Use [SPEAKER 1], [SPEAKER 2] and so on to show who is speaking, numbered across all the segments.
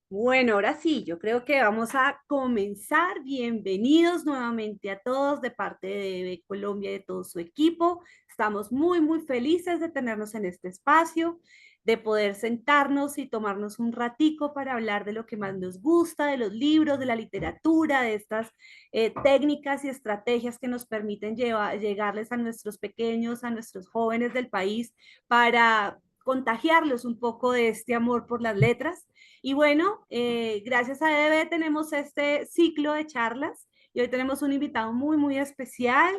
[SPEAKER 1] Bueno, ahora sí, yo creo que vamos a comenzar. Bienvenidos nuevamente a todos de parte de Colombia y de todo su equipo. Estamos muy felices de tenernos en este espacio, de poder sentarnos y tomarnos un ratico para hablar de lo que más nos gusta, de los libros, de la literatura, de estas técnicas y estrategias que nos permiten llegarles a nuestros pequeños, a nuestros jóvenes del país para contagiarlos un poco de este amor por las letras. Y bueno, gracias a EDB tenemos este ciclo de charlas y hoy tenemos un invitado muy especial,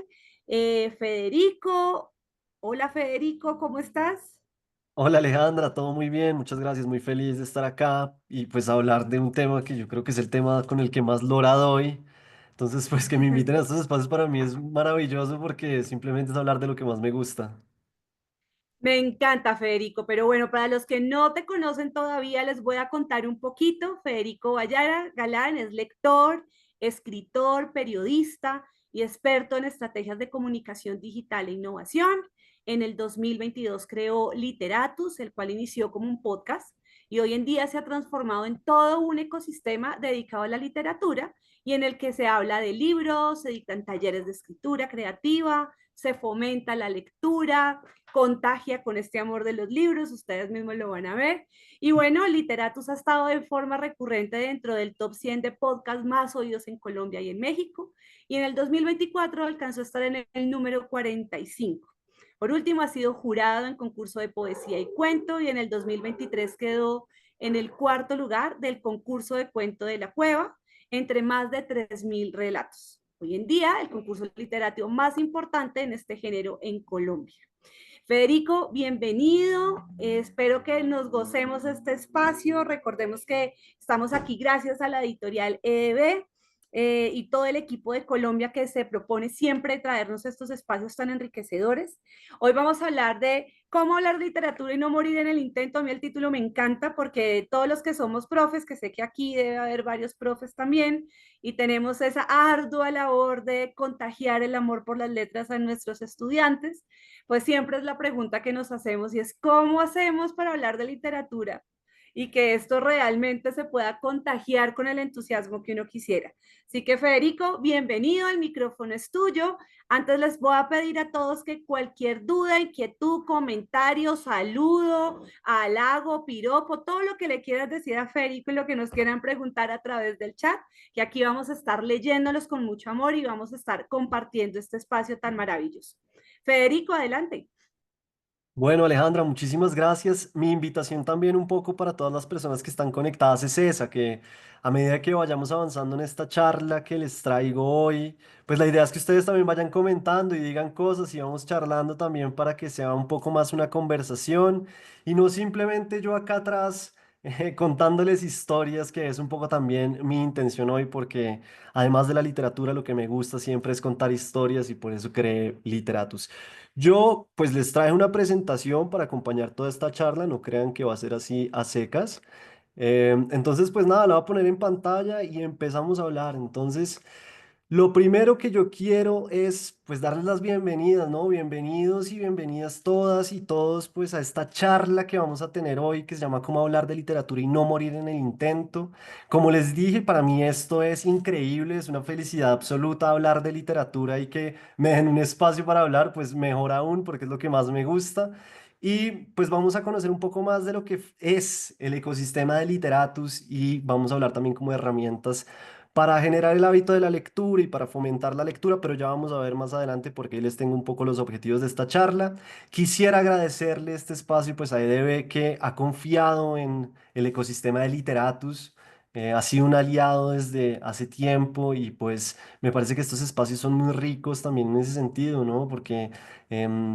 [SPEAKER 1] Federico. Hola Federico, ¿cómo estás?
[SPEAKER 2] Hola Alejandra, todo muy bien, muchas gracias, muy feliz de estar acá y pues hablar de un tema que yo creo que es el tema con el que más lora doy. Entonces, pues que me inviten a estos espacios para mí es maravilloso porque simplemente es hablar de lo que más me gusta.
[SPEAKER 1] Me encanta, Federico, pero bueno, para los que no te conocen todavía, les voy a contar un poquito. Federico Vallara Galán es lector, escritor, periodista y experto en estrategias de comunicación digital e innovación. En el 2022 creó Literatus, el cual inició como un podcast y hoy en día se ha transformado en todo un ecosistema dedicado a la literatura y en el que se habla de libros, se dictan talleres de escritura creativa, se fomenta la lectura, contagia con este amor de los libros, ustedes mismos lo van a ver. Y bueno, Literatus ha estado de forma recurrente dentro del top 100 de podcasts más oídos en Colombia y en México, y en el 2024 alcanzó a estar en el número 45. Por último, ha sido jurado en concurso de poesía y cuento y en el 2023 quedó en el cuarto lugar del concurso de cuento de la Cueva, entre más de 3.000 relatos. Hoy en día, el concurso literario más importante en este género en Colombia. Federico, bienvenido. Espero que nos gocemos este espacio. Recordemos que estamos aquí gracias a la editorial EDB y todo el equipo de Colombia que se propone siempre traernos estos espacios tan enriquecedores. Hoy vamos a hablar de cómo hablar literatura y no morir en el intento. A mí el título me encanta porque todos los que somos profes, que sé que aquí debe haber varios profes también, y tenemos esa ardua labor de contagiar el amor por las letras a nuestros estudiantes, pues siempre es la pregunta que nos hacemos y es ¿cómo hacemos para hablar de literatura y que esto realmente se pueda contagiar con el entusiasmo que uno quisiera? Así que Federico, bienvenido, el micrófono es tuyo. Antes les voy a pedir a todos que cualquier duda, inquietud, comentario, saludo, halago, piropo, todo lo que le quieras decir a Federico y lo que nos quieran preguntar a través del chat, que aquí vamos a estar leyéndolos con mucho amor y vamos a estar compartiendo este espacio tan maravilloso. Federico, adelante.
[SPEAKER 2] Bueno, Alejandra, muchísimas gracias. Mi invitación también un poco para todas las personas que están conectadas es esa, que a medida que vayamos avanzando en esta charla que les traigo hoy, pues la idea es que ustedes también vayan comentando y digan cosas y vamos charlando también para que sea un poco más una conversación y no simplemente yo acá atrás contándoles historias, que es un poco también mi intención hoy, porque además de la literatura, lo que me gusta siempre es contar historias y por eso creé Literatus. Yo pues les traje una presentación para acompañar toda esta charla, no crean que va a ser así a secas. Entonces pues nada, la voy a poner en pantalla y empezamos a hablar. Entonces, lo primero que yo quiero es pues darles las bienvenidas, ¿no? Bienvenidos y bienvenidas todas y todos pues a esta charla que vamos a tener hoy que se llama Cómo hablar de literatura y no morir en el intento. Como les dije, para mí esto es increíble, es una felicidad absoluta hablar de literatura y que me den un espacio para hablar, pues mejor aún porque es lo que más me gusta. Y pues vamos a conocer un poco más de lo que es el ecosistema de Literatus y vamos a hablar también como de herramientas para generar el hábito de la lectura y para fomentar la lectura, pero ya vamos a ver más adelante porque ahí les tengo un poco los objetivos de esta charla. Quisiera agradecerle este espacio pues a EDB que ha confiado en el ecosistema de Literatus. Ha sido un aliado desde hace tiempo y pues me parece que estos espacios son muy ricos también en ese sentido, ¿no? Porque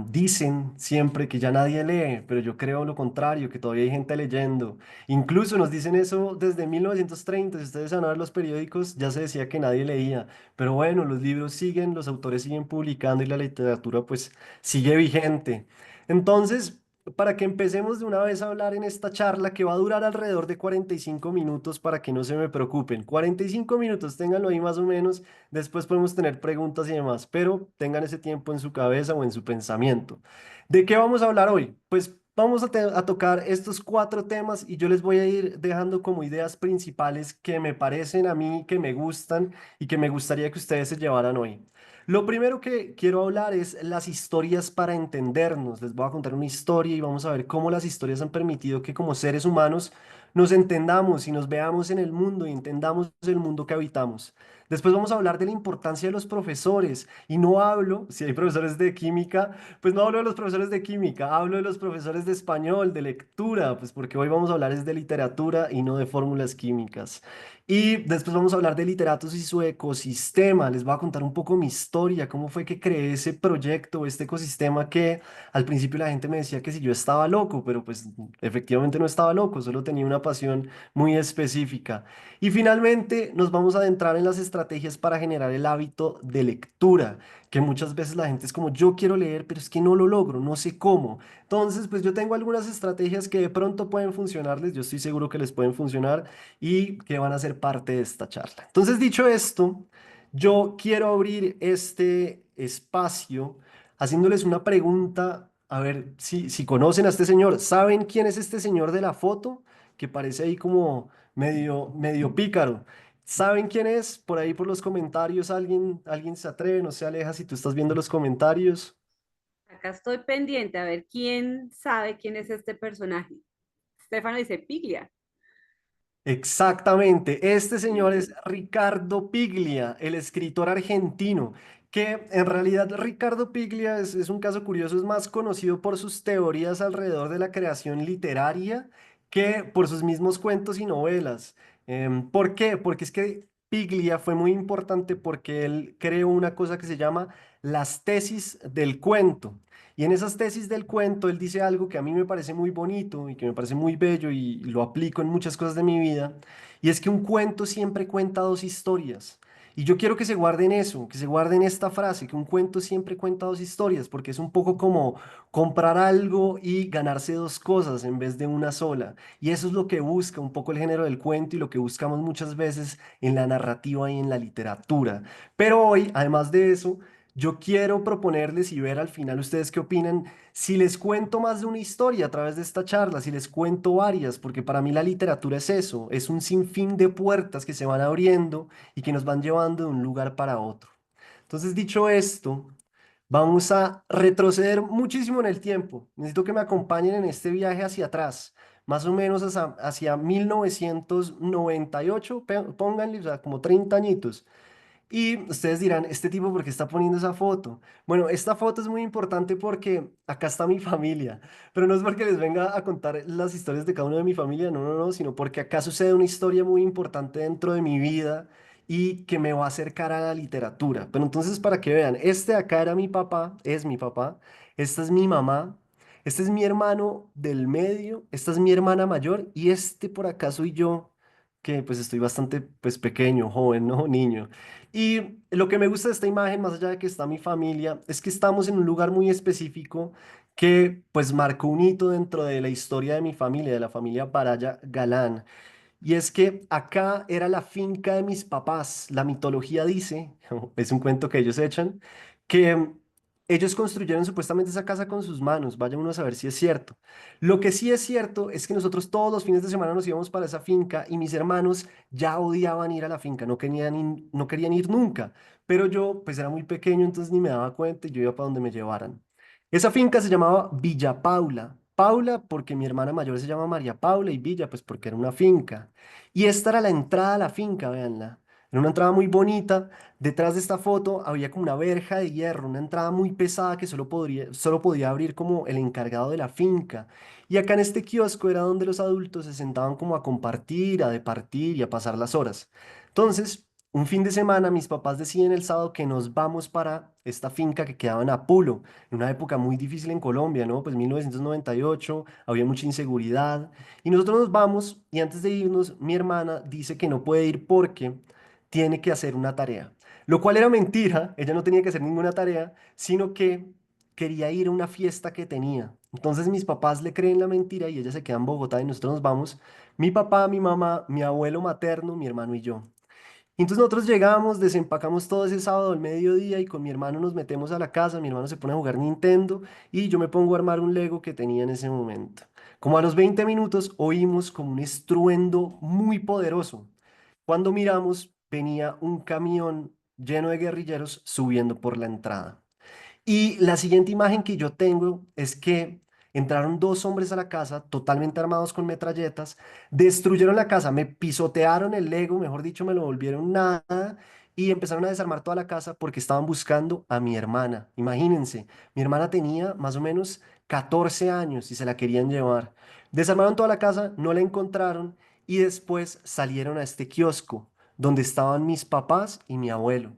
[SPEAKER 2] dicen siempre que ya nadie lee, pero yo creo lo contrario, que todavía hay gente leyendo. Incluso nos dicen eso desde 1930. Si ustedes van a ver los periódicos, ya se decía que nadie leía. Pero bueno, los libros siguen, los autores siguen publicando y la literatura pues sigue vigente. Entonces, para que empecemos de una vez a hablar en esta charla que va a durar alrededor de 45 minutos para que no se me preocupen. 45 minutos, ténganlo ahí más o menos. Después podemos tener preguntas y demás, pero tengan ese tiempo en su cabeza o en su pensamiento. ¿De qué vamos a hablar hoy? Pues vamos a tocar estos cuatro temas y yo les voy a ir dejando como ideas principales que me parecen a mí, que me gustan y que me gustaría que ustedes se llevaran hoy. Lo primero que quiero hablar es las historias para entendernos. Les voy a contar una historia y vamos a ver cómo las historias han permitido que como seres humanos nos entendamos y nos veamos en el mundo y entendamos el mundo que habitamos. Después vamos a hablar de la importancia de los profesores y no hablo, si hay profesores de química, pues no hablo de los profesores de química, hablo de los profesores de español, de lectura, pues porque hoy vamos a hablar es de literatura y no de fórmulas químicas. Y después vamos a hablar de literatos y su ecosistema. Les voy a contar un poco mi historia, cómo fue que creé ese proyecto, este ecosistema que al principio la gente me decía que si yo estaba loco, pero pues efectivamente no estaba loco, solo tenía una pasión muy específica. Y finalmente nos vamos a adentrar en las estrategias para generar el hábito de lectura, que muchas veces la gente es como, yo quiero leer, pero es que no lo logro, no sé cómo. Entonces, pues yo tengo algunas estrategias que de pronto pueden funcionarles, yo estoy seguro que les pueden funcionar y que van a ser parte de esta charla. Entonces, dicho esto, yo quiero abrir este espacio haciéndoles una pregunta, a ver si conocen a este señor. ¿Saben quién es este señor de la foto? Que parece ahí como medio pícaro. ¿Saben quién es? Por ahí por los comentarios, alguien se atreve, no se aleja si tú estás viendo los comentarios.
[SPEAKER 1] Acá estoy pendiente a ver quién sabe quién es este personaje. Stefano dice Piglia.
[SPEAKER 2] Exactamente, este señor es
[SPEAKER 1] Sí.
[SPEAKER 2] Ricardo Piglia, el escritor argentino, que en realidad Ricardo Piglia es un caso curioso, es más conocido por sus teorías alrededor de la creación literaria que por sus mismos cuentos y novelas. ¿Por qué? Porque es que Piglia fue muy importante porque él creó una cosa que se llama las tesis del cuento. Y en esas tesis del cuento, él dice algo que a mí me parece muy bonito y que me parece muy bello y lo aplico en muchas cosas de mi vida, y es que un cuento siempre cuenta dos historias. Y yo quiero que se guarden eso, que se guarden esta frase, que un cuento siempre cuenta dos historias, porque es un poco como comprar algo y ganarse dos cosas en vez de una sola. Y eso es lo que busca un poco el género del cuento y lo que buscamos muchas veces en la narrativa y en la literatura. Pero hoy, además de eso, yo quiero proponerles y ver al final ustedes qué opinan, si les cuento más de una historia a través de esta charla, si les cuento varias, porque para mí la literatura es eso, es un sinfín de puertas que se van abriendo y que nos van llevando de un lugar para otro. Entonces, dicho esto, vamos a retroceder muchísimo en el tiempo. Necesito que me acompañen en este viaje hacia atrás, más o menos hacia 1998, pónganle, o sea, como 30 añitos. Y ustedes dirán, ¿este tipo por qué está poniendo esa foto? Bueno, esta foto es muy importante porque acá está mi familia, pero no es porque les venga a contar las historias de cada uno de mi familia, no, no, no, sino porque acá sucede una historia muy importante dentro de mi vida y que me va a acercar a la literatura. Pero entonces, para que vean, este de acá era mi papá, es mi papá, esta es mi mamá, este es mi hermano del medio, esta es mi hermana mayor y este por acá soy yo, que pues estoy bastante pues pequeño, joven, ¿no? Niño. Y lo que me gusta de esta imagen, más allá de que está mi familia, es que estamos en un lugar muy específico que pues marcó un hito dentro de la historia de mi familia, de la familia Baraya Galán. Y es que acá era la finca de mis papás. La mitología dice, es un cuento que ellos echan, que ellos construyeron supuestamente esa casa con sus manos. Vaya uno a saber si es cierto. Lo que sí es cierto es que nosotros todos los fines de semana nos íbamos para esa finca y mis hermanos ya odiaban ir a la finca, no querían ir nunca. Pero yo pues era muy pequeño, entonces ni me daba cuenta y yo iba para donde me llevaran. Esa finca se llamaba Villa Paula. Paula porque mi hermana mayor se llama María Paula y Villa pues porque era una finca. Y esta era la entrada a la finca, véanla. Era una entrada muy bonita. Detrás de esta foto había como una verja de hierro, una entrada muy pesada que solo podía abrir como el encargado de la finca. Y acá en este kiosco era donde los adultos se sentaban como a compartir, a departir y a pasar las horas. Entonces, un fin de semana mis papás deciden el sábado que nos vamos para esta finca que quedaba en Apulo, en una época muy difícil en Colombia, ¿no? Pues 1998, había mucha inseguridad. Y nosotros nos vamos y antes de irnos, mi hermana dice que no puede ir porque tiene que hacer una tarea. Lo cual era mentira, ella no tenía que hacer ninguna tarea, sino que quería ir a una fiesta que tenía. Entonces mis papás le creen la mentira y ella se queda en Bogotá y nosotros nos vamos, mi papá, mi mamá, mi abuelo materno, mi hermano y yo. Y entonces nosotros llegamos, desempacamos todo ese sábado al mediodía y con mi hermano nos metemos a la casa, mi hermano se pone a jugar Nintendo y yo me pongo a armar un Lego que tenía en ese momento. Como a los 20 minutos oímos como un estruendo muy poderoso. Cuando miramos, venía un camión lleno de guerrilleros subiendo por la entrada. Y la siguiente imagen que yo tengo es que entraron dos hombres a la casa totalmente armados con metralletas, destruyeron la casa, me pisotearon el Lego, mejor dicho, me lo volvieron nada y empezaron a desarmar toda la casa porque estaban buscando a mi hermana. Imagínense, mi hermana tenía más o menos 14 años y se la querían llevar. Desarmaron toda la casa, no la encontraron y después salieron a este kiosco donde estaban mis papás y mi abuelo.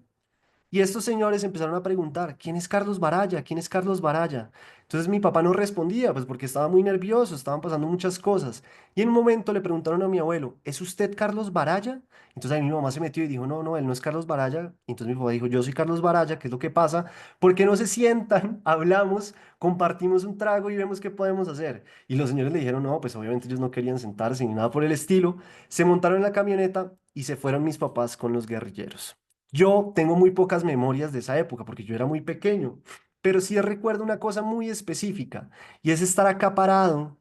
[SPEAKER 2] Y estos señores empezaron a preguntar, ¿quién es Carlos Baraya? ¿Quién es Carlos Baraya? Entonces mi papá no respondía, pues porque estaba muy nervioso, estaban pasando muchas cosas. Y en un momento le preguntaron a mi abuelo, ¿es usted Carlos Baraya? Entonces ahí mi mamá se metió y dijo, no, no, él no es Carlos Baraya. Y entonces mi papá dijo, yo soy Carlos Baraya, ¿qué es lo que pasa? ¿Por qué no se sientan, hablamos, compartimos un trago y vemos qué podemos hacer? Y los señores le dijeron, no, pues obviamente ellos no querían sentarse ni nada por el estilo. Se montaron en la camioneta y se fueron mis papás con los guerrilleros. Yo tengo muy pocas memorias de esa época porque yo era muy pequeño, pero sí recuerdo una cosa muy específica y es estar acaparado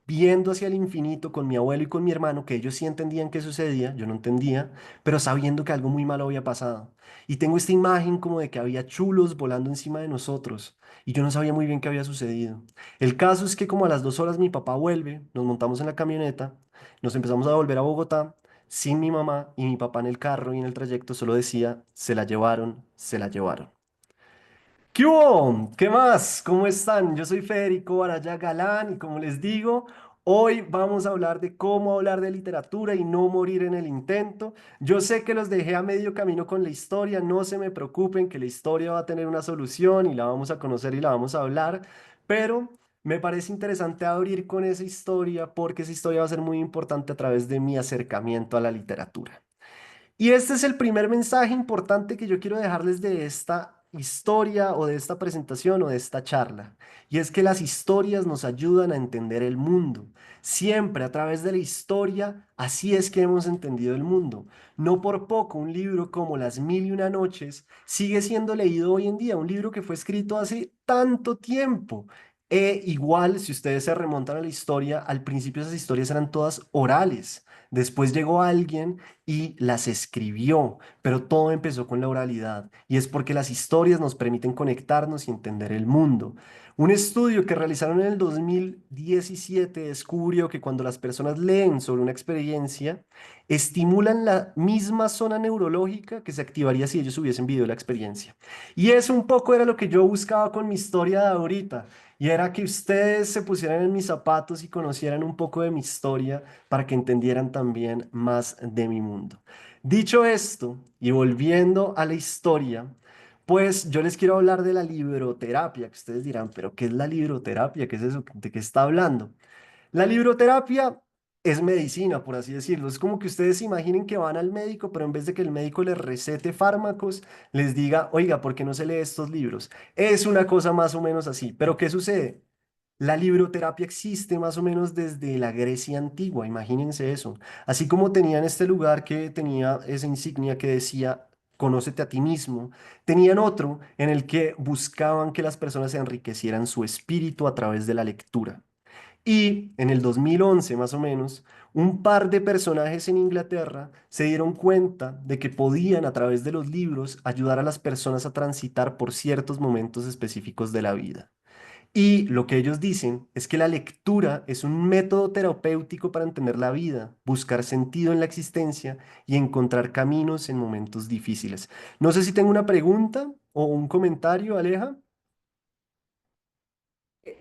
[SPEAKER 2] viendo hacia el infinito con mi abuelo y con mi hermano, que ellos sí entendían qué sucedía, yo no entendía, pero sabiendo que algo muy malo había pasado. Y tengo esta imagen como de que había chulos volando encima de nosotros y yo no sabía muy bien qué había sucedido. El caso es que como a las 2 horas mi papá vuelve, nos montamos en la camioneta, nos empezamos a volver a Bogotá sin mi mamá y mi papá en el carro y en el trayecto solo decía, se la llevaron, se la llevaron. ¿Qué hubo? ¿Qué más? ¿Cómo están? Yo soy Federico Araya Galán y como les digo, hoy vamos a hablar de cómo hablar de literatura y no morir en el intento. Yo sé que los dejé a medio camino con la historia, no se me preocupen que la historia va a tener una solución y la vamos a conocer y la vamos a hablar, pero me parece interesante abrir con esa historia porque esa historia va a ser muy importante a través de mi acercamiento a la literatura. Y este es el primer mensaje importante que yo quiero dejarles de esta historia o de esta presentación o de esta charla. Y es que las historias nos ayudan a entender el mundo. Siempre a través de la historia, así es que hemos entendido el mundo. No por poco, un libro como Las Mil y una Noches sigue siendo leído hoy en día, un libro que fue escrito hace tanto tiempo. Igual, si ustedes se remontan a la historia, al principio esas historias eran todas orales. Después llegó alguien y las escribió, pero todo empezó con la oralidad y es porque las historias nos permiten conectarnos y entender el mundo. Un estudio que realizaron en el 2017 descubrió que cuando las personas leen sobre una experiencia, estimulan la misma zona neurológica que se activaría si ellos hubiesen vivido la experiencia. Y eso un poco era lo que yo buscaba con mi historia de ahorita. Y era que ustedes se pusieran en mis zapatos y conocieran un poco de mi historia para que entendieran también más de mi mundo. Dicho esto, y volviendo a la historia, pues yo les quiero hablar de la libroterapia, que ustedes dirán, pero ¿qué es la libroterapia? ¿Qué es eso? ¿De qué está hablando? La libroterapia es medicina, por así decirlo. Es como que ustedes se imaginen que van al médico, pero en vez de que el médico les recete fármacos, les diga, oiga, ¿por qué no se lee estos libros? Es una cosa más o menos así. Pero ¿qué sucede? La libroterapia existe más o menos desde la Grecia antigua, imagínense eso. Así como tenían este lugar que tenía esa insignia que decía, conócete a ti mismo, tenían otro en el que buscaban que las personas enriquecieran su espíritu a través de la lectura. Y en el 2011, más o menos, un par de personajes en Inglaterra se dieron cuenta de que podían, a través de los libros, ayudar a las personas a transitar por ciertos momentos específicos de la vida. Y lo que ellos dicen es que la lectura es un método terapéutico para entender la vida, buscar sentido en la existencia y encontrar caminos en momentos difíciles. No sé si tengo una pregunta o un comentario, Aleja.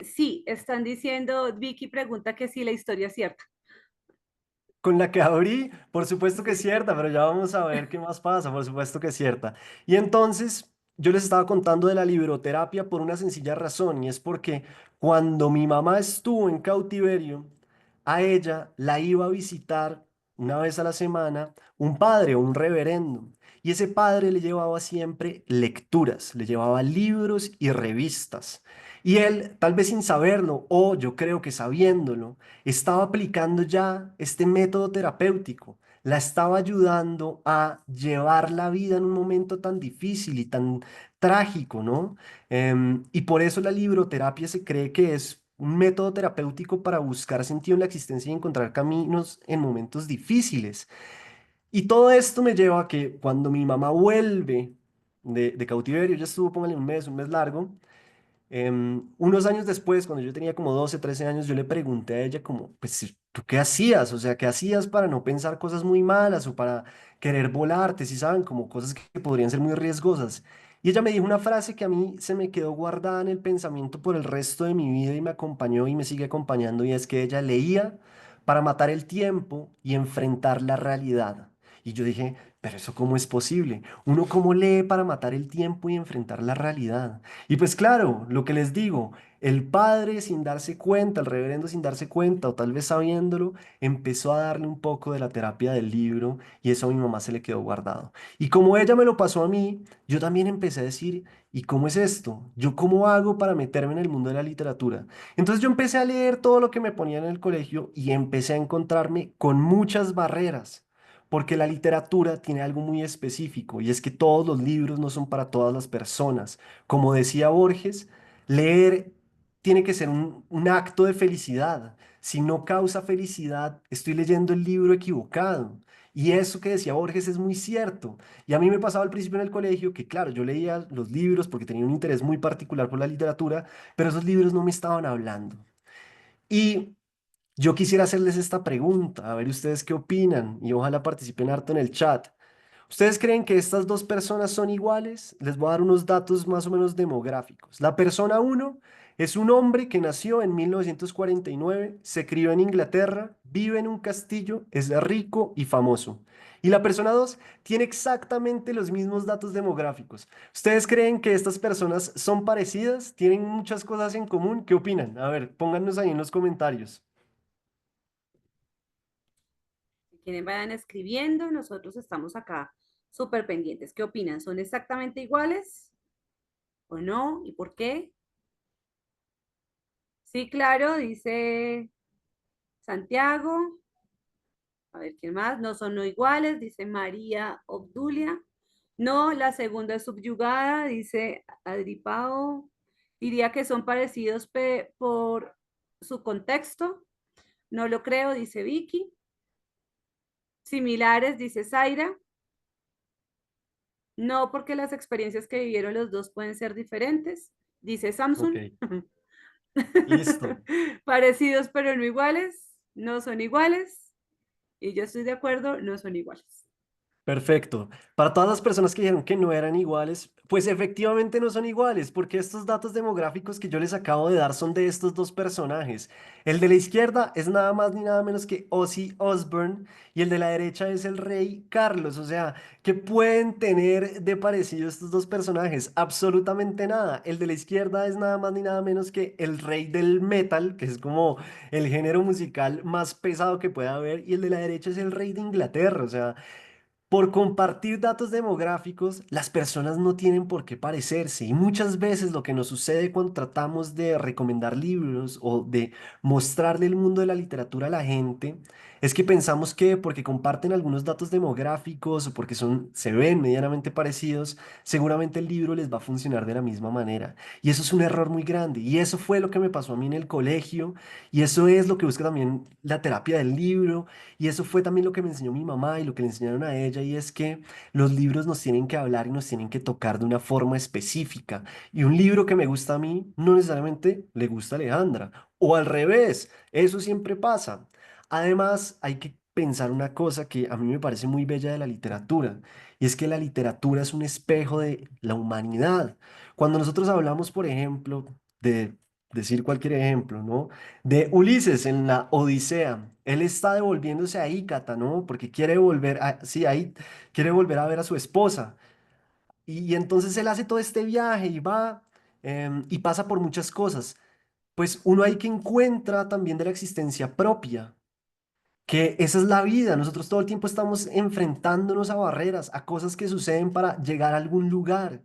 [SPEAKER 1] Sí, están diciendo, Vicky pregunta que si la historia es cierta.
[SPEAKER 2] Con la que abrí, por supuesto que es cierta, pero ya vamos a ver qué más pasa, por supuesto que es cierta. Y entonces yo les estaba contando de la libroterapia por una sencilla razón, y es porque cuando mi mamá estuvo en cautiverio, a ella la iba a visitar una vez a la semana un padre o un reverendo, y ese padre le llevaba siempre lecturas, le llevaba libros y revistas. Y él, tal vez sin saberlo, o yo creo que sabiéndolo, estaba aplicando ya este método terapéutico. la estaba ayudando a llevar la vida en un momento tan difícil y tan trágico, ¿no? Y por eso la libroterapia se cree que es un método terapéutico para buscar sentido en la existencia y encontrar caminos en momentos difíciles. Y todo esto me lleva a que cuando mi mamá vuelve de cautiverio, ya estuvo, póngale un mes largo, unos años después, cuando yo tenía como 12 13 años, yo le pregunté a ella como, pues, ¿tú qué hacías? O sea, ¿qué hacías para no pensar cosas muy malas o para querer volarte, si saben, como cosas que podrían ser muy riesgosas? Y ella me dijo una frase que a mí se me quedó guardada en el pensamiento por el resto de mi vida y me acompañó y me sigue acompañando, y es que ella leía para matar el tiempo y enfrentar la realidad. Y yo dije, pero eso ¿cómo es posible? ¿Uno cómo lee para matar el tiempo y enfrentar la realidad? Y pues claro, lo que les digo, el padre sin darse cuenta, el reverendo sin darse cuenta o tal vez sabiéndolo, empezó a darle un poco de la terapia del libro y eso a mi mamá se le quedó guardado. Y como ella me lo pasó a mí, yo también empecé a decir, ¿y cómo es esto? ¿Yo cómo hago para meterme en el mundo de la literatura? Entonces yo empecé a leer todo lo que me ponían en el colegio y empecé a encontrarme con muchas barreras. Porque la literatura tiene algo muy específico y es que todos los libros no son para todas las personas. Como decía Borges, leer tiene que ser un acto de felicidad. Si no causa felicidad, estoy leyendo el libro equivocado. Y eso que decía Borges es muy cierto. Y a mí me pasaba al principio en el colegio que, claro, yo leía los libros porque tenía un interés muy particular por la literatura, pero esos libros no me estaban hablando. Y yo quisiera hacerles esta pregunta, a ver ustedes qué opinan y ojalá participen harto en el chat. ¿Ustedes creen que estas dos personas son iguales? Les voy a dar unos datos más o menos demográficos. La persona uno es un hombre que nació en 1949, se crió en Inglaterra, vive en un castillo, es rico y famoso. Y la persona 2 tiene exactamente los mismos datos demográficos. ¿Ustedes creen que estas personas son parecidas? ¿Tienen muchas cosas en común? ¿Qué opinan? A ver, pónganos ahí en los comentarios.
[SPEAKER 1] Si quieren vayan escribiendo, nosotros estamos acá súper pendientes. ¿Qué opinan? ¿Son exactamente iguales o no? ¿Y por qué? Sí, claro, dice Santiago. A ver, ¿quién más? No son no iguales, dice María Obdulia. No, la segunda es subyugada, dice Adripao. Diría que son parecidos por su contexto. No lo creo, dice Vicky. Similares, dice Zaira. No, porque las experiencias que vivieron los dos pueden ser diferentes, dice
[SPEAKER 2] Ok,
[SPEAKER 1] Samsung.
[SPEAKER 2] listo.
[SPEAKER 1] Parecidos pero no iguales, no son iguales. Y yo estoy de acuerdo, no son iguales.
[SPEAKER 2] Perfecto. Para todas las personas que dijeron que no eran iguales, pues efectivamente no son iguales, porque estos datos demográficos que yo les acabo de dar son de estos dos personajes. El de la izquierda es nada más ni nada menos que Ozzy Osbourne y el de la derecha es el rey Carlos. O sea, ¿qué pueden tener de parecido estos dos personajes? Absolutamente nada. El de la izquierda es nada más ni nada menos que el rey del metal, que es como el género musical más pesado que pueda haber, y el de la derecha es el rey de Inglaterra. O sea, por compartir datos demográficos, las personas no tienen por qué parecerse y muchas veces lo que nos sucede cuando tratamos de recomendar libros o de mostrarle el mundo de la literatura a la gente es que pensamos que porque comparten algunos datos demográficos o porque se ven medianamente parecidos, seguramente el libro les va a funcionar de la misma manera. Y eso es un error muy grande y eso fue lo que me pasó a mí en el colegio y eso es lo que busca también la terapia del libro y eso fue también lo que me enseñó mi mamá y lo que le enseñaron a ella, y es que los libros nos tienen que hablar y nos tienen que tocar de una forma específica. Y un libro que me gusta a mí, no necesariamente le gusta a Alejandra. O al revés, eso siempre pasa. Además, hay que pensar una cosa que a mí me parece muy bella de la literatura, y es que la literatura es un espejo de la humanidad. Cuando nosotros hablamos, por ejemplo, de decir cualquier ejemplo, ¿no? De Ulises en la Odisea. Él está devolviéndose a Ícata, ¿no? Porque quiere volver a, sí, ahí quiere volver a ver a su esposa. Y entonces él hace todo este viaje y va y pasa por muchas cosas. Pues uno ahí que encuentra también de la existencia propia, que esa es la vida. Nosotros todo el tiempo estamos enfrentándonos a barreras, a cosas que suceden para llegar a algún lugar.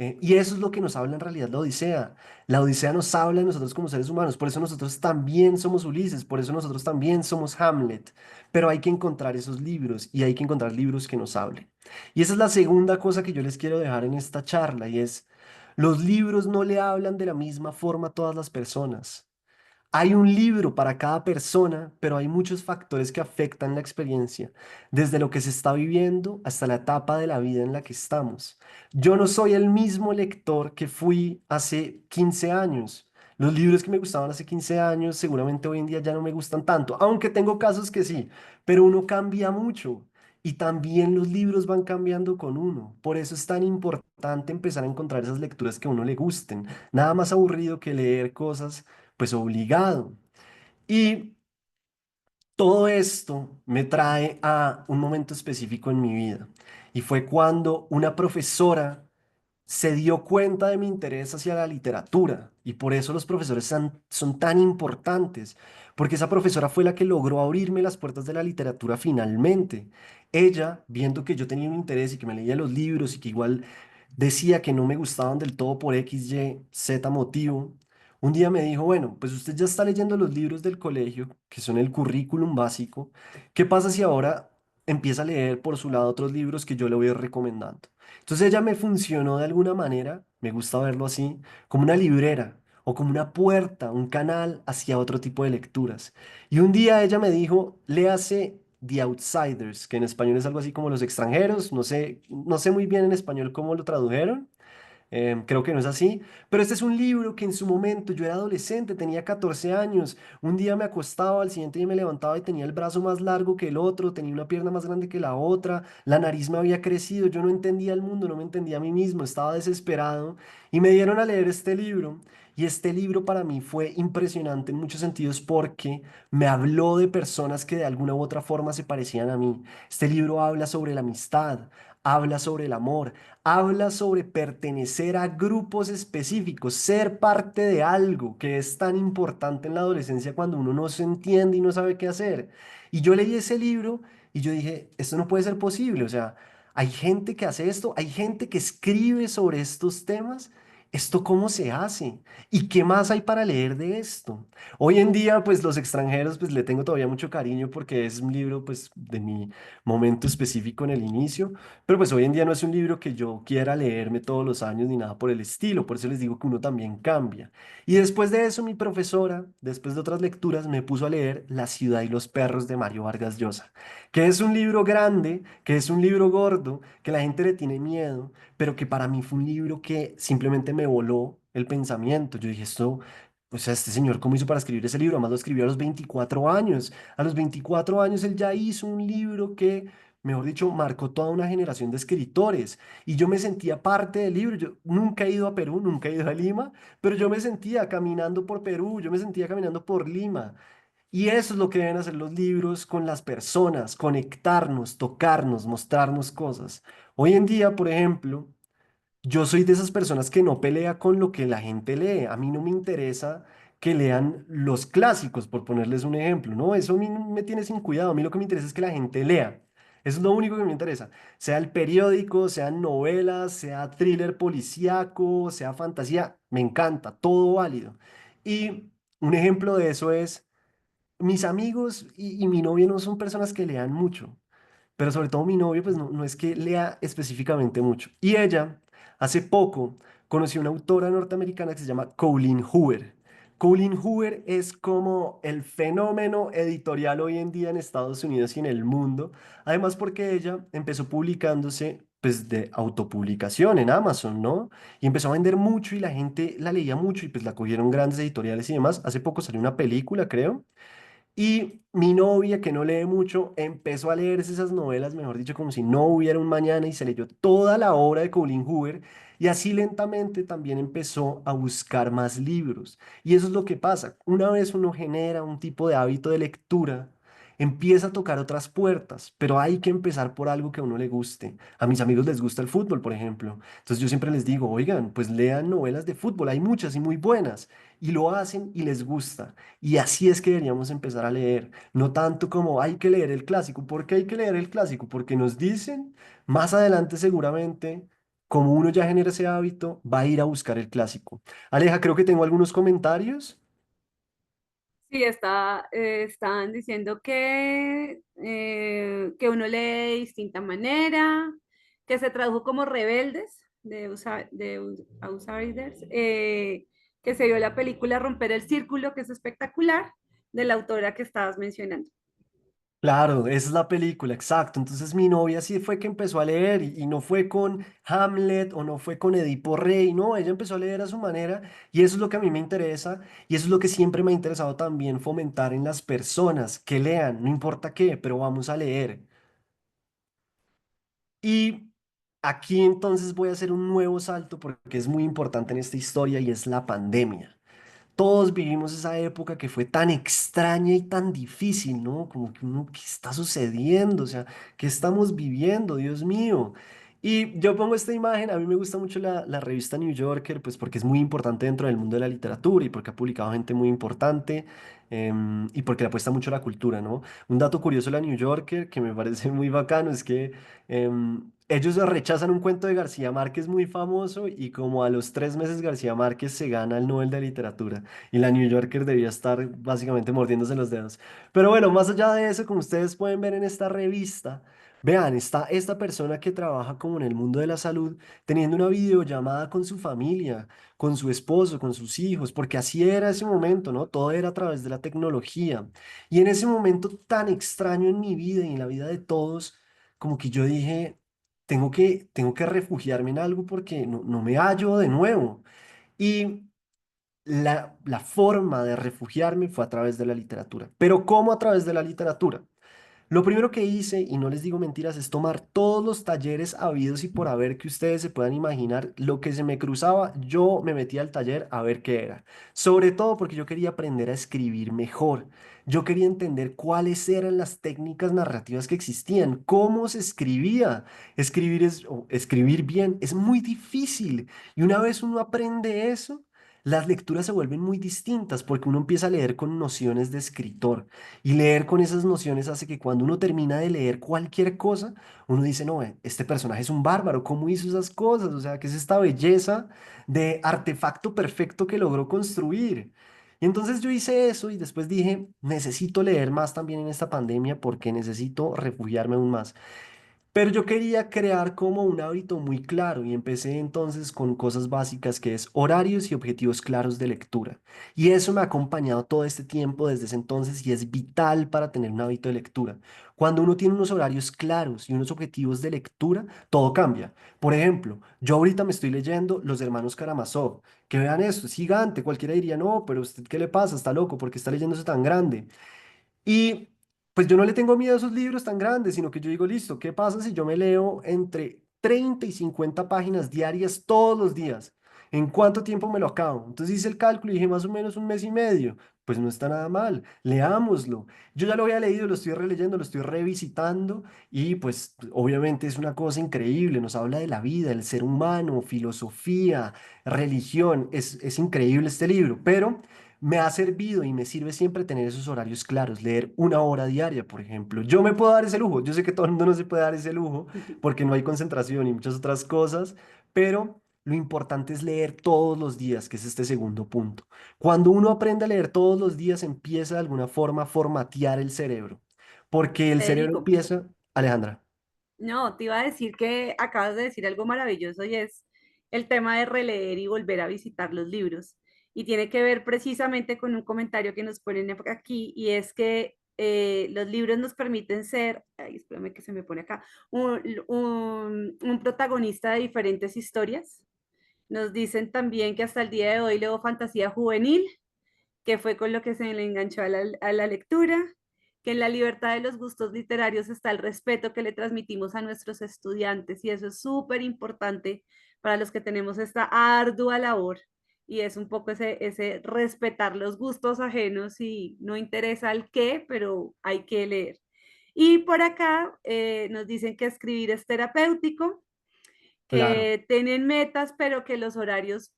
[SPEAKER 2] Y eso es lo que nos habla en realidad la Odisea. La Odisea nos habla de nosotros como seres humanos, por eso nosotros también somos Ulises, por eso nosotros también somos Hamlet. Pero hay que encontrar esos libros y hay que encontrar libros que nos hablen. Y esa es la segunda cosa que yo les quiero dejar en esta charla y es, los libros no le hablan de la misma forma a todas las personas. Hay un libro para cada persona, pero hay muchos factores que afectan la experiencia, desde lo que se está viviendo hasta la etapa de la vida en la que estamos. Yo no soy el mismo lector que fui hace 15 años. Los libros que me gustaban hace 15 años seguramente hoy en día ya no me gustan tanto, aunque tengo casos que sí, pero uno cambia mucho y también los libros van cambiando con uno. Por eso es tan importante empezar a encontrar esas lecturas que a uno le gusten. Nada más aburrido que leer cosas pues obligado. Y todo esto me trae a un momento específico en mi vida. Y fue cuando una profesora se dio cuenta de mi interés hacia la literatura. Y por eso los profesores son tan importantes. Porque esa profesora fue la que logró abrirme las puertas de la literatura finalmente. Ella, viendo que yo tenía un interés y que me leía los libros y que igual decía que no me gustaban del todo por X, Y, Z motivo, un día me dijo, bueno, pues usted ya está leyendo los libros del colegio, que son el currículum básico. ¿Qué pasa si ahora empieza a leer por su lado otros libros que yo le voy a ir recomendando? Entonces ella me funcionó de alguna manera, me gusta verlo así, como una librera o como una puerta, un canal hacia otro tipo de lecturas. Y un día ella me dijo, léase The Outsiders, que en español es algo así como los extranjeros, no sé muy bien en español cómo lo tradujeron. Creo que no es así, pero este es un libro que en su momento yo era adolescente, tenía 14 años. Un día me acostaba, al siguiente día me levantaba y tenía el brazo más largo que el otro, tenía una pierna más grande que la otra, la nariz me había crecido, yo no entendía el mundo, no me entendía a mí mismo, estaba desesperado y me dieron a leer este libro. Y este libro para mí fue impresionante en muchos sentidos porque me habló de personas que de alguna u otra forma se parecían a mí. Este libro habla sobre la amistad, habla sobre el amor, habla sobre pertenecer a grupos específicos, ser parte de algo que es tan importante en la adolescencia cuando uno no se entiende y no sabe qué hacer. Y yo leí ese libro y yo dije, esto no puede ser posible, o sea, hay gente que hace esto, hay gente que escribe sobre estos temas. ¿Esto cómo se hace? ¿Y qué más hay para leer de esto? Hoy en día, pues los extranjeros, pues le tengo todavía mucho cariño porque es un libro, pues, de mi momento específico en el inicio. Pero pues hoy en día no es un libro que yo quiera leerme todos los años ni nada por el estilo, por eso les digo que uno también cambia. Y después de eso, mi profesora, después de otras lecturas, me puso a leer La ciudad y los perros de Mario Vargas Llosa, que es un libro grande, que es un libro gordo, que la gente le tiene miedo, pero que para mí fue un libro que simplemente me voló el pensamiento. Yo dije, esto... O sea, este señor, ¿cómo hizo para escribir ese libro? Además lo escribió a los 24 años. A los 24 años él ya hizo un libro que, mejor dicho, marcó toda una generación de escritores. Y yo me sentía parte del libro. Yo nunca he ido a Perú, nunca he ido a Lima, pero yo me sentía caminando por Perú, yo me sentía caminando por Lima. Y eso es lo que deben hacer los libros con las personas, conectarnos, tocarnos, mostrarnos cosas. Hoy en día, por ejemplo, yo soy de esas personas que no pelea con lo que la gente lee. A mí no me interesa que lean los clásicos, por ponerles un ejemplo, ¿no? Eso a mí no me tiene sin cuidado. A mí lo que me interesa es que la gente lea. Eso es lo único que me interesa. Sea el periódico, sean novelas, sea thriller policíaco, sea fantasía, me encanta, todo válido. Y un ejemplo de eso es, mis amigos y mi novio no son personas que lean mucho. Pero sobre todo mi novio, pues no es que lea específicamente mucho. Y ella, hace poco, conoció una autora norteamericana que se llama Colleen Hoover. Colleen Hoover es como el fenómeno editorial hoy en día en Estados Unidos y en el mundo. Además porque ella empezó publicándose pues de autopublicación en Amazon, ¿no? Y empezó a vender mucho y la gente la leía mucho y pues la cogieron grandes editoriales y demás. Hace poco salió una película, creo. Y mi novia, que no lee mucho, empezó a leerse esas novelas, mejor dicho, como si no hubiera un mañana, y se leyó toda la obra de Colleen Hoover. Y así lentamente también empezó a buscar más libros. Y eso es lo que pasa. Una vez uno genera un tipo de hábito de lectura, empieza a tocar otras puertas, pero hay que empezar por algo que a uno le guste. A mis amigos les gusta el fútbol, por ejemplo. Entonces yo siempre les digo, oigan, pues lean novelas de fútbol, hay muchas y muy buenas. Y lo hacen y les gusta. Y así es que deberíamos empezar a leer, no tanto como hay que leer el clásico. ¿Por qué hay que leer el clásico? Porque nos dicen más adelante seguramente, como uno ya genera ese hábito, va a ir a buscar el clásico. Aleja, creo que tengo algunos comentarios.
[SPEAKER 1] Sí, estaban diciendo que uno lee de distinta manera, que se tradujo como Rebeldes de Outsiders, que se vio la película Romper el Círculo, que es espectacular, de la autora que estabas mencionando.
[SPEAKER 2] Claro, esa es la película, exacto. Entonces mi novia sí fue que empezó a leer y no fue con Hamlet o no fue con Edipo Rey, no, ella empezó a leer a su manera y eso es lo que a mí me interesa y eso es lo que siempre me ha interesado también fomentar en las personas, que lean, no importa qué, pero vamos a leer. Y aquí entonces voy a hacer un nuevo salto porque es muy importante en esta historia y es la pandemia. Todos vivimos esa época que fue tan extraña y tan difícil, ¿no? Como que uno, ¿qué está sucediendo? O sea, ¿qué estamos viviendo? Dios mío. Y yo pongo esta imagen, a mí me gusta mucho la revista New Yorker, pues porque es muy importante dentro del mundo de la literatura y porque ha publicado gente muy importante y porque le apuesta mucho a la cultura, ¿no? Un dato curioso de la New Yorker que me parece muy bacano es que ellos rechazan un cuento de García Márquez muy famoso y como a los 3 meses García Márquez se gana el Nobel de Literatura y la New Yorker debía estar básicamente mordiéndose los dedos. Pero bueno, más allá de eso, como ustedes pueden ver en esta revista, vean, está esta persona que trabaja como en el mundo de la salud, teniendo una videollamada con su familia, con su esposo, con sus hijos, porque así era ese momento, ¿no? Todo era a través de la tecnología. Y en ese momento tan extraño en mi vida y en la vida de todos, como que yo dije, tengo que refugiarme en algo porque no me hallo de nuevo. Y la forma de refugiarme fue a través de la literatura. Pero ¿cómo a través de la literatura? Lo primero que hice, y no les digo mentiras, es tomar todos los talleres habidos y por haber que ustedes se puedan imaginar. Lo que se me cruzaba, yo me metía al taller a ver qué era. Sobre todo porque yo quería aprender a escribir mejor. Yo quería entender cuáles eran las técnicas narrativas que existían, cómo se escribía. O escribir bien es muy difícil. Y una vez uno aprende eso, las lecturas se vuelven muy distintas porque uno empieza a leer con nociones de escritor. Y leer con esas nociones hace que cuando uno termina de leer cualquier cosa, uno dice, no, este personaje es un bárbaro, ¿cómo hizo esas cosas? O sea, ¿qué es esta belleza de artefacto perfecto que logró construir? Y entonces yo hice eso y después dije, necesito leer más también en esta pandemia porque necesito refugiarme aún más. Pero yo quería crear como un hábito muy claro y empecé entonces con cosas básicas que es horarios y objetivos claros de lectura. Y eso me ha acompañado todo este tiempo desde ese entonces y es vital para tener un hábito de lectura. Cuando uno tiene unos horarios claros y unos objetivos de lectura, todo cambia. Por ejemplo, yo ahorita me estoy leyendo Los Hermanos Karamazov. Que vean esto, es gigante. Cualquiera diría, no, pero usted, ¿qué le pasa? Está loco, ¿porque está leyendo eso tan grande? Y pues yo no le tengo miedo a esos libros tan grandes, sino que yo digo, listo, ¿qué pasa si yo me leo entre 30 y 50 páginas diarias todos los días? ¿En cuánto tiempo me lo acabo? Entonces hice el cálculo y dije más o menos un mes y medio. Pues no está nada mal, leámoslo. Yo ya lo había leído, lo estoy releyendo, lo estoy revisitando y pues obviamente es una cosa increíble, nos habla de la vida, el ser humano, filosofía, religión, es increíble este libro, pero me ha servido y me sirve siempre tener esos horarios claros, leer 1 hora diaria, por ejemplo. Yo me puedo dar ese lujo, yo sé que todo el mundo no se puede dar ese lujo porque no hay concentración y muchas otras cosas, pero lo importante es leer todos los días, que es este segundo punto. Cuando uno aprende a leer todos los días, empieza de alguna forma a formatear el cerebro, porque el cerebro
[SPEAKER 1] Federico,
[SPEAKER 2] empieza, Alejandra.
[SPEAKER 1] no, te iba a decir que acabas de decir algo maravilloso y es el tema de releer y volver a visitar los libros. Y tiene que ver precisamente con un comentario que nos ponen aquí y es que los libros nos permiten ser, ay, espérame que se me pone acá, un protagonista de diferentes historias. Nos dicen también que hasta el día de hoy leo fantasía juvenil, que fue con lo que se le enganchó a la lectura, que en la libertad de los gustos literarios está el respeto que le transmitimos a nuestros estudiantes y eso es súper importante para los que tenemos esta ardua labor y es un poco ese respetar los gustos ajenos y no interesa el qué, pero hay que leer. Y por acá nos dicen que escribir es terapéutico,
[SPEAKER 2] Claro.
[SPEAKER 1] que tienen metas, pero que los horarios...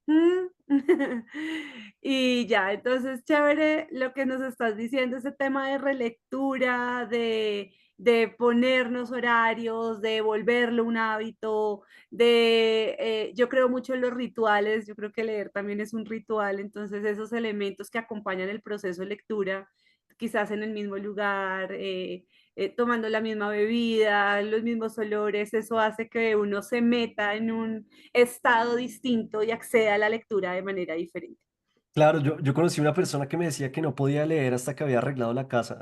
[SPEAKER 1] Y ya, entonces, chévere lo que nos estás diciendo, ese tema de relectura, de ponernos horarios, de volverlo un hábito, yo creo mucho en los rituales, yo creo que leer también es un ritual, entonces esos elementos que acompañan el proceso de lectura, quizás en el mismo lugar, tomando la misma bebida, los mismos olores, eso hace que uno se meta en un estado distinto y acceda a la lectura de manera diferente.
[SPEAKER 2] Claro, yo conocí una persona que me decía que no podía leer hasta que había arreglado la casa.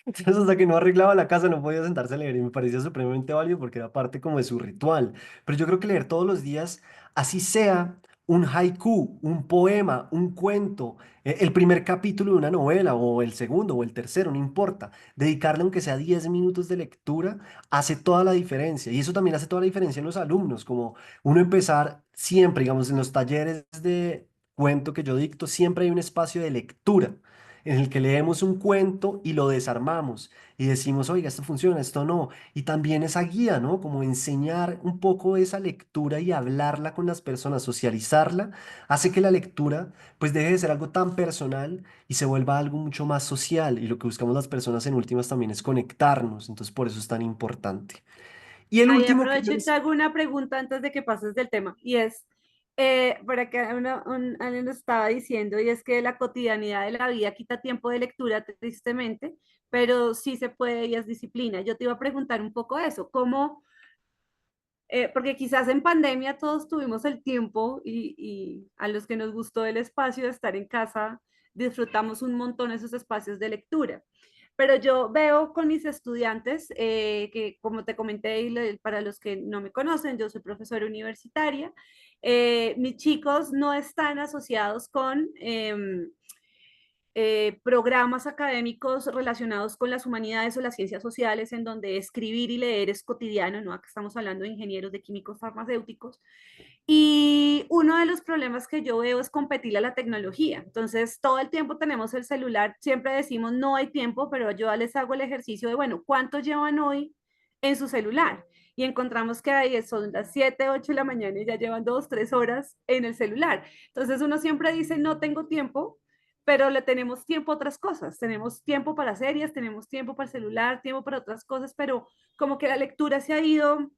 [SPEAKER 2] Entonces, hasta que no arreglaba la casa no podía sentarse a leer y me parecía supremamente válido porque era parte como de su ritual. Pero yo creo que leer todos los días, así sea un haiku, un poema, un cuento, el primer capítulo de una novela o el segundo o el tercero, no importa, dedicarle aunque sea 10 minutos de lectura hace toda la diferencia. Y eso también hace toda la diferencia en los alumnos, como uno empezar siempre, digamos, en los talleres de cuento que yo dicto, siempre hay un espacio de lectura en el que leemos un cuento y lo desarmamos y decimos, oiga, esto funciona, esto no. Y también esa guía, ¿no? Como enseñar un poco esa lectura y hablarla con las personas, socializarla, hace que la lectura pues deje de ser algo tan personal y se vuelva algo mucho más social. Y lo que buscamos las personas en últimas también es conectarnos, entonces por eso es tan importante. Y el
[SPEAKER 1] Ahí
[SPEAKER 2] último que yo
[SPEAKER 1] aprovecho y te
[SPEAKER 2] les...
[SPEAKER 1] hago una pregunta antes de que pases del tema, y es, por acá alguien nos estaba diciendo, y es que la cotidianidad de la vida quita tiempo de lectura, tristemente, pero sí se puede y es disciplina. Yo te iba a preguntar un poco eso, ¿cómo? Porque quizás en pandemia todos tuvimos el tiempo y a los que nos gustó el espacio de estar en casa, disfrutamos un montón esos espacios de lectura. Pero yo veo con mis estudiantes, que como te comenté, para los que no me conocen, yo soy profesora universitaria, mis chicos no están asociados con programas académicos relacionados con las humanidades o las ciencias sociales, en donde escribir y leer es cotidiano, ¿no? Acá estamos hablando de ingenieros de químicos farmacéuticos. Y uno de los problemas que yo veo es competir a la tecnología. Entonces, todo el tiempo tenemos el celular, siempre decimos no hay tiempo, pero yo les hago el ejercicio de, bueno, ¿cuánto llevan hoy en su celular? Y encontramos que ahí son las 7, 8 de la mañana y ya llevan 2, 3 horas en el celular. Entonces uno siempre dice, no tengo tiempo, pero le tenemos tiempo a otras cosas. Tenemos tiempo para series, tenemos tiempo para el celular, tiempo para otras cosas, pero como que la lectura se ha ido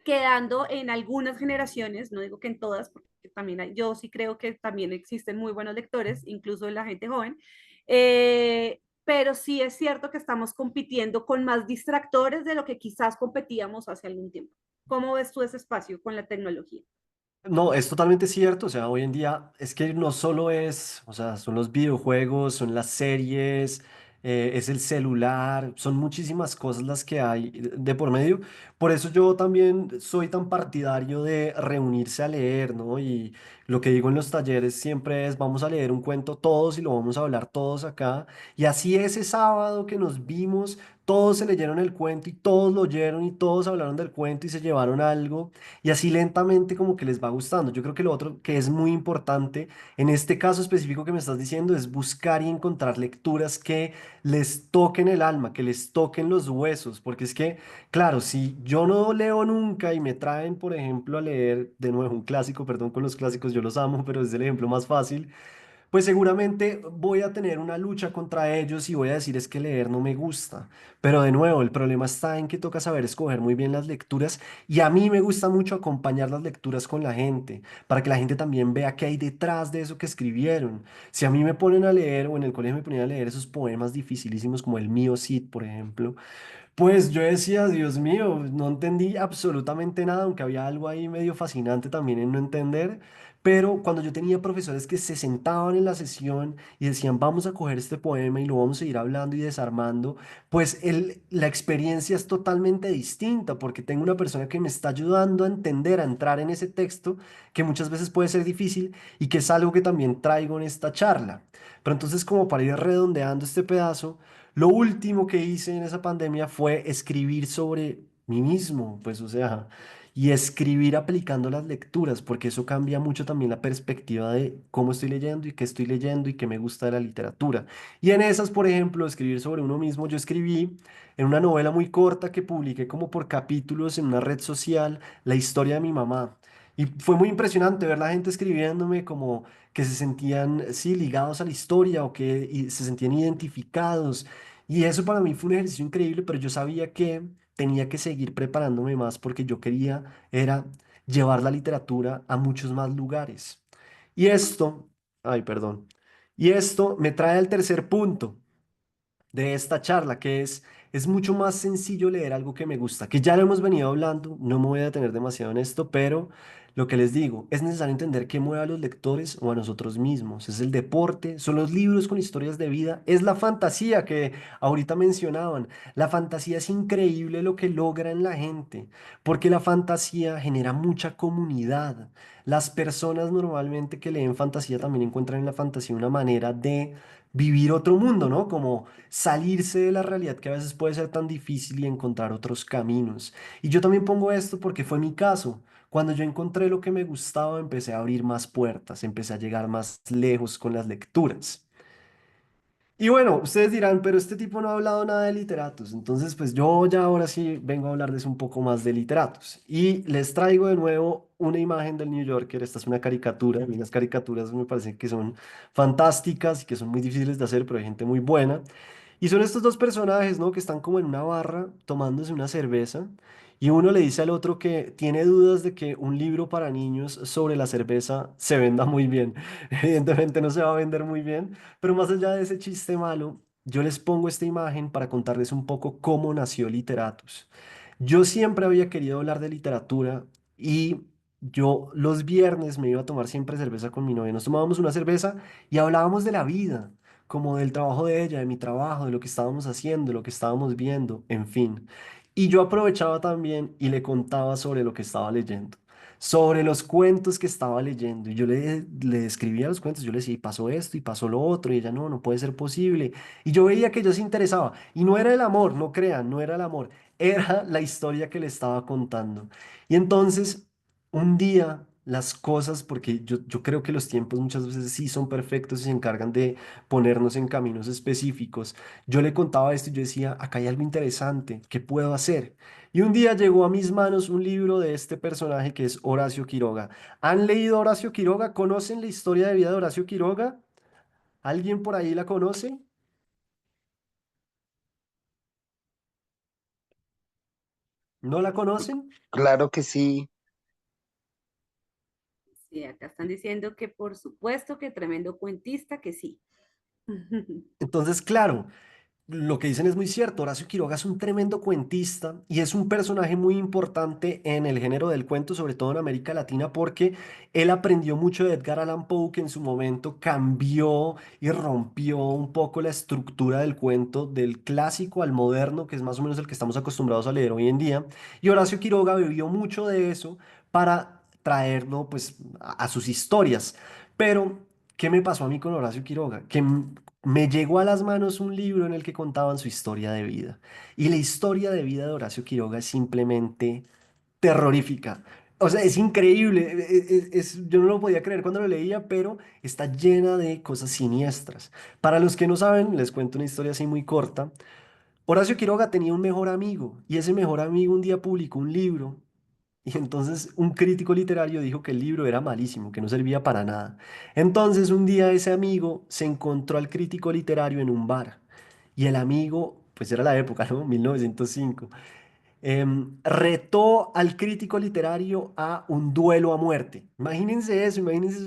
[SPEAKER 1] quedando en algunas generaciones, no digo que en todas, porque también yo sí creo que también existen muy buenos lectores, incluso en la gente joven, pero sí es cierto que estamos compitiendo con más distractores de lo que quizás competíamos hace algún tiempo. ¿Cómo ves tú ese espacio con la tecnología?
[SPEAKER 2] No, es totalmente cierto. O sea, hoy en día es que no solo es, o sea, son los videojuegos, son las series, es el celular, son muchísimas cosas las que hay de por medio. Por eso yo también soy tan partidario de reunirse a leer, ¿no? Y lo que digo en los talleres siempre es, vamos a leer un cuento todos y lo vamos a hablar todos acá. Y así ese sábado que nos vimos, todos se leyeron el cuento y todos lo oyeron y todos hablaron del cuento y se llevaron algo. Y así lentamente como que les va gustando. Yo creo que lo otro que es muy importante en este caso específico que me estás diciendo es buscar y encontrar lecturas que les toquen el alma, que les toquen los huesos, porque es que, claro, si yo no leo nunca y me traen, por ejemplo, a leer de nuevo un clásico, perdón con los clásicos, yo los amo, pero es el ejemplo más fácil, pues seguramente voy a tener una lucha contra ellos y voy a decir es que leer no me gusta. Pero de nuevo, el problema está en que toca saber escoger muy bien las lecturas y a mí me gusta mucho acompañar las lecturas con la gente, para que la gente también vea qué hay detrás de eso que escribieron. Si a mí me ponen a leer o en el colegio me ponían a leer esos poemas dificilísimos como el mío Cid, por ejemplo, pues yo decía, Dios mío, no entendí absolutamente nada, aunque había algo ahí medio fascinante también en no entender. Pero cuando yo tenía profesores que se sentaban en la sesión y decían, vamos a coger este poema y lo vamos a ir hablando y desarmando, pues la experiencia es totalmente distinta porque tengo una persona que me está ayudando a entender, a entrar en ese texto que muchas veces puede ser difícil y que es algo que también traigo en esta charla. Pero entonces, como para ir redondeando este pedazo, lo último que hice en esa pandemia fue escribir sobre mí mismo, pues o sea, y escribir aplicando las lecturas, porque eso cambia mucho también la perspectiva de cómo estoy leyendo y qué estoy leyendo y qué me gusta de la literatura. Y en esas, por ejemplo, escribir sobre uno mismo, yo escribí en una novela muy corta que publiqué como por capítulos en una red social, la historia de mi mamá. Y fue muy impresionante ver la gente escribiéndome como que se sentían, sí, ligados a la historia o que se sentían identificados. Y eso para mí fue un ejercicio increíble, pero yo sabía que tenía que seguir preparándome más porque yo quería, era llevar la literatura a muchos más lugares. Y esto, ay, perdón, y esto me trae al tercer punto de esta charla, que es mucho más sencillo leer algo que me gusta, que ya lo hemos venido hablando, no me voy a detener demasiado en esto, pero lo que les digo, es necesario entender qué mueve a los lectores o a nosotros mismos. Es el deporte, son los libros con historias de vida, es la fantasía que ahorita mencionaban. La fantasía es increíble lo que logra en la gente, porque la fantasía genera mucha comunidad. Las personas normalmente que leen fantasía también encuentran en la fantasía una manera de vivir otro mundo, ¿no? Como salirse de la realidad que a veces puede ser tan difícil y encontrar otros caminos. Y yo también pongo esto porque fue mi caso. Cuando yo encontré lo que me gustaba, empecé a abrir más puertas, empecé a llegar más lejos con las lecturas. Y bueno, ustedes dirán, pero este tipo no ha hablado nada de literatos. Entonces, pues yo ya ahora sí vengo a hablarles un poco más de literatos. Y les traigo de nuevo una imagen del New Yorker. Esta es una caricatura. A mí las caricaturas me parecen que son fantásticas y que son muy difíciles de hacer, pero hay gente muy buena. Y son estos dos personajes, ¿no? Que están como en una barra tomándose una cerveza y uno le dice al otro que tiene dudas de que un libro para niños sobre la cerveza se venda muy bien. Evidentemente no se va a vender muy bien, pero más allá de ese chiste malo, yo les pongo esta imagen para contarles un poco cómo nació Literatus. Yo siempre había querido hablar de literatura y yo los viernes me iba a tomar siempre cerveza con mi novia. Nos tomábamos una cerveza y hablábamos de la vida, como del trabajo de ella, de mi trabajo, de lo que estábamos haciendo, de lo que estábamos viendo, en fin. Y yo aprovechaba también y le contaba sobre lo que estaba leyendo, sobre los cuentos que estaba leyendo. Y yo le escribía los cuentos, yo le decía, y pasó esto y pasó lo otro, y ella, no, no puede ser posible. Y yo veía que ella se interesaba. Y no era el amor, no crean, no era el amor, era la historia que le estaba contando. Y entonces, un día... Las cosas, porque yo creo que los tiempos muchas veces sí son perfectos y se encargan de ponernos en caminos específicos. Yo le contaba esto y yo decía, acá hay algo interesante, ¿qué puedo hacer? Y un día llegó a mis manos un libro de este personaje que es Horacio Quiroga. ¿Han leído a Horacio Quiroga? ¿Conocen la historia de vida de Horacio Quiroga? ¿Alguien por ahí la conoce? ¿No la conocen?
[SPEAKER 3] Claro que sí.
[SPEAKER 1] Sí, acá están diciendo que por supuesto que tremendo cuentista, que sí.
[SPEAKER 2] Entonces, claro, lo que dicen es muy cierto. Horacio Quiroga es un tremendo cuentista y es un personaje muy importante en el género del cuento, sobre todo en América Latina, porque él aprendió mucho de Edgar Allan Poe, que en su momento cambió y rompió un poco la estructura del cuento del clásico al moderno, que es más o menos el que estamos acostumbrados a leer hoy en día. Y Horacio Quiroga bebió mucho de eso para traerlo pues a sus historias. Pero ¿qué me pasó a mí con Horacio Quiroga? Que me llegó a las manos un libro en el que contaban su historia de vida. Y la historia de vida de Horacio Quiroga es simplemente terrorífica. O sea, es increíble. Yo no lo podía creer cuando lo leía, pero está llena de cosas siniestras. Para los que no saben, les cuento una historia así muy corta. Horacio Quiroga tenía un mejor amigo y ese mejor amigo un día publicó un libro y entonces un crítico literario dijo que el libro era malísimo, que no servía para nada. Entonces un día ese amigo se encontró al crítico literario en un bar y el amigo, pues era la época, ¿no? 1905 retó al crítico literario a un duelo a muerte. Imagínense eso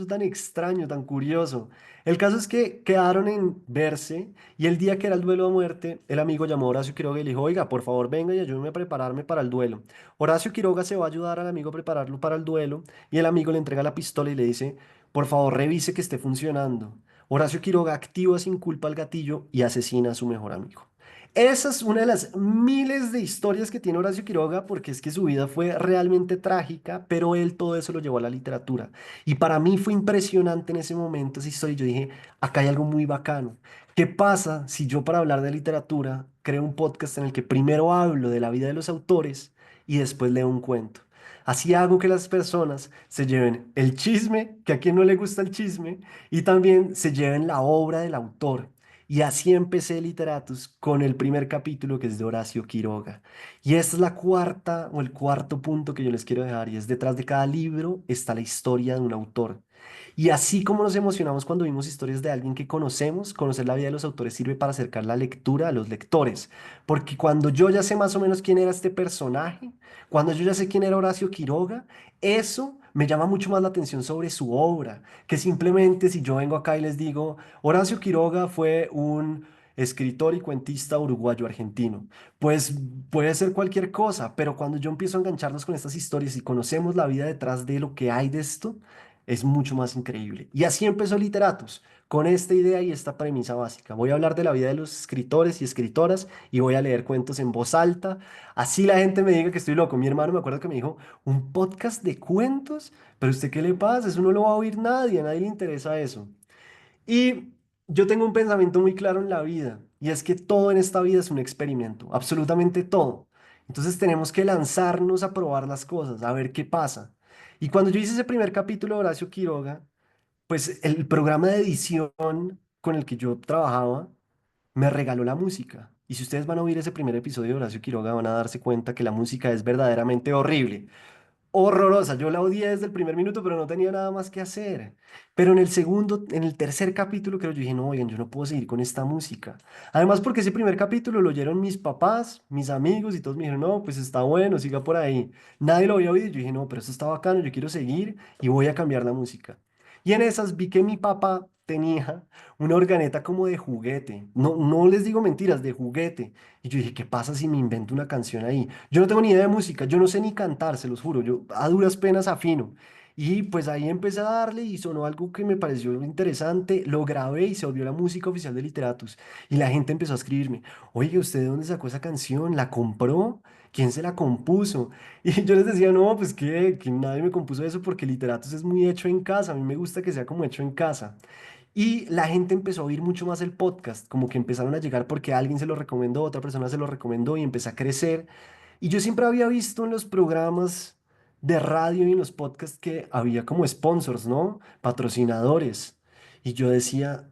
[SPEAKER 2] tan extraño, tan curioso. El caso es que quedaron en verse y el día que era el duelo a muerte, el amigo llamó a Horacio Quiroga y le dijo, oiga, por favor venga y ayúdeme a prepararme para el duelo. Horacio Quiroga se va a ayudar al amigo a prepararlo para el duelo y el amigo le entrega la pistola y le dice, por favor revise que esté funcionando. Horacio Quiroga activa sin culpa el gatillo y asesina a su mejor amigo. Esa es una de las miles de historias que tiene Horacio Quiroga, porque es que su vida fue realmente trágica, pero él todo eso lo llevó a la literatura. Y para mí fue impresionante en ese momento esa historia. Yo dije, acá hay algo muy bacano. ¿Qué pasa si yo para hablar de literatura creo un podcast en el que primero hablo de la vida de los autores y después leo un cuento? Así hago que las personas se lleven el chisme, que a quien no le gusta el chisme, y también se lleven la obra del autor. Y así empecé Literatus con el primer capítulo que es de Horacio Quiroga. Y esta es la cuarta o el cuarto punto que yo les quiero dejar, y es detrás de cada libro está la historia de un autor. Y así como nos emocionamos cuando vimos historias de alguien que conocemos, conocer la vida de los autores sirve para acercar la lectura a los lectores. Porque cuando yo ya sé más o menos quién era este personaje, cuando yo ya sé quién era Horacio Quiroga, eso me llama mucho más la atención sobre su obra, que simplemente si yo vengo acá y les digo, Horacio Quiroga fue un escritor y cuentista uruguayo argentino. Pues puede ser cualquier cosa, pero cuando yo empiezo a engancharnos con estas historias y conocemos la vida detrás de lo que hay de esto, es mucho más increíble. Y así empezó Literatos, con esta idea y esta premisa básica. Voy a hablar de la vida de los escritores y escritoras y voy a leer cuentos en voz alta. Así la gente me diga que estoy loco. Mi hermano me acuerdo que me dijo, ¿un podcast de cuentos? ¿Pero usted qué le pasa? Eso no lo va a oír nadie, a nadie le interesa eso. Y yo tengo un pensamiento muy claro en la vida, y es que todo en esta vida es un experimento, absolutamente todo. Entonces tenemos que lanzarnos a probar las cosas, a ver qué pasa. Y cuando yo hice ese primer capítulo de Horacio Quiroga, pues el programa de edición con el que yo trabajaba me regaló la música. Y si ustedes van a oír ese primer episodio de Horacio Quiroga, van a darse cuenta que la música es verdaderamente horrible, horrorosa. Yo la odié desde el primer minuto, pero no tenía nada más que hacer. Pero en el segundo, en el tercer capítulo, creo, yo dije, no, oigan, yo no puedo seguir con esta música. Además, porque ese primer capítulo lo oyeron mis papás, mis amigos, y todos me dijeron, no, pues está bueno, siga por ahí. Nadie lo había oído. Yo dije, no, pero esto está bacano, yo quiero seguir y voy a cambiar la música. Y en esas vi que mi papá tenía una organeta como de juguete. No, no les digo mentiras, de juguete. Y yo dije, ¿qué pasa si me invento una canción ahí? Yo no tengo ni idea de música, yo no sé ni cantar, se los juro, yo a duras penas afino. Y pues ahí empecé a darle y sonó algo que me pareció interesante, lo grabé y se volvió la música oficial de Literatus. Y la gente empezó a escribirme, oye, ¿usted de dónde sacó esa canción? ¿La compró? ¿Quién se la compuso? Y yo les decía, no, pues que nadie me compuso eso porque Literatus es muy hecho en casa, a mí me gusta que sea como hecho en casa. Y la gente empezó a oír mucho más el podcast, como que empezaron a llegar porque alguien se lo recomendó, otra persona se lo recomendó y empecé a crecer. Y yo siempre había visto en los programas de radio y en los podcasts que había como sponsors, ¿no? Patrocinadores. Y yo decía,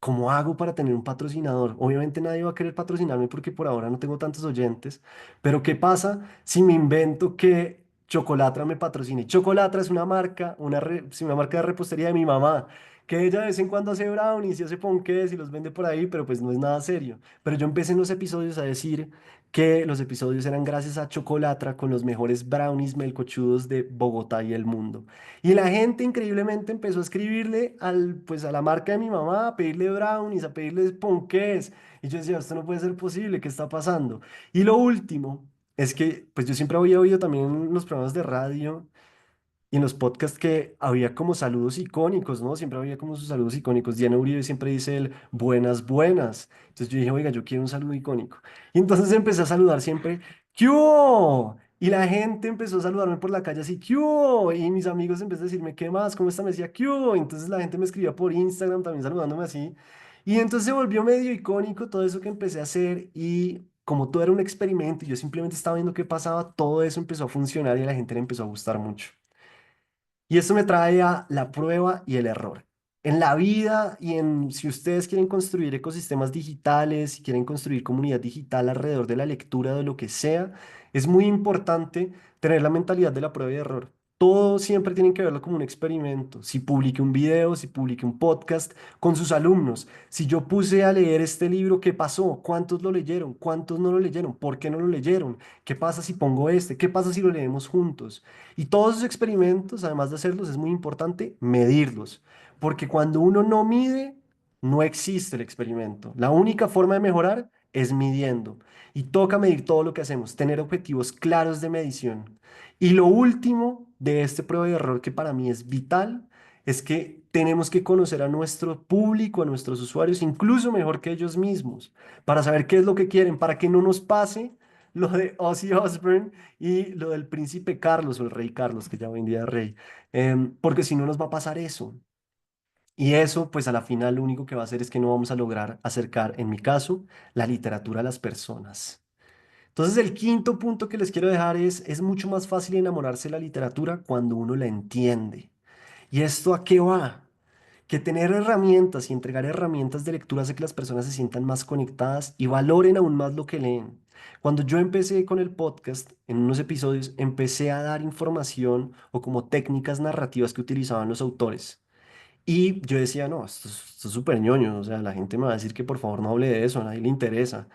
[SPEAKER 2] ¿cómo hago para tener un patrocinador? Obviamente nadie va a querer patrocinarme porque por ahora no tengo tantos oyentes, pero ¿qué pasa si me invento que Chocolatra me patrocine? Chocolatra es una marca, sí, una marca de repostería de mi mamá, que ella de vez en cuando hace brownies y hace ponqués y los vende por ahí, pero pues no es nada serio. Pero yo empecé en los episodios a decir que los episodios eran gracias a Chocolatra con los mejores brownies melcochudos de Bogotá y el mundo. Y la gente increíblemente empezó a escribirle pues a la marca de mi mamá, a pedirle brownies, a pedirle ponqués. Y yo decía, esto no puede ser posible, ¿qué está pasando? Y lo último es que, pues yo siempre había oído también en los programas de radio y en los podcasts que había como saludos icónicos, ¿no? Siempre había como sus saludos icónicos. Diana Uribe siempre dice el buenas, buenas. Entonces yo dije, oiga, yo quiero un saludo icónico. Y entonces empecé a saludar siempre, ¿qué hubo? Y la gente empezó a saludarme por la calle así, ¿qué hubo? Y mis amigos en vez de decirme, ¿qué más? ¿Cómo está? Me decía, ¿qué hubo? Entonces la gente me escribía por Instagram también saludándome así. Y entonces se volvió medio icónico todo eso que empecé a hacer y como todo era un experimento y yo simplemente estaba viendo qué pasaba, todo eso empezó a funcionar y a la gente le empezó a gustar mucho. Y esto me trae a la prueba y el error. En la vida y en si ustedes quieren construir ecosistemas digitales, si quieren construir comunidad digital alrededor de la lectura de lo que sea, es muy importante tener la mentalidad de la prueba y error. Todo siempre tienen que verlo como un experimento. Si publiqué un video, si publiqué un podcast con sus alumnos, si yo puse a leer este libro, ¿qué pasó? ¿Cuántos lo leyeron? ¿Cuántos no lo leyeron? ¿Por qué no lo leyeron? ¿Qué pasa si pongo este? ¿Qué pasa si lo leemos juntos? Y todos esos experimentos, además de hacerlos, es muy importante medirlos, porque cuando uno no mide, no existe el experimento. La única forma de mejorar es midiendo. Y toca medir todo lo que hacemos, tener objetivos claros de medición. Y lo último de este prueba y error que para mí es vital es que tenemos que conocer a nuestro público, a nuestros usuarios, incluso mejor que ellos mismos, para saber qué es lo que quieren, para que no nos pase lo de Ozzy Osbourne y lo del príncipe Carlos o el rey Carlos, que ya hoy en día es rey. Porque si no nos va a pasar eso. Y eso, pues a la final lo único que va a hacer es que no vamos a lograr acercar, en mi caso, la literatura a las personas. Entonces, el quinto punto que les quiero dejar es mucho más fácil enamorarse de la literatura cuando uno la entiende. ¿Y esto a qué va? Que tener herramientas y entregar herramientas de lectura hace que las personas se sientan más conectadas y valoren aún más lo que leen. Cuando yo empecé con el podcast, en unos episodios, empecé a dar información o como técnicas narrativas que utilizaban los autores. Y yo decía, no, esto es súper ñoño, o sea, la gente me va a decir que por favor no hable de eso, a nadie le interesa.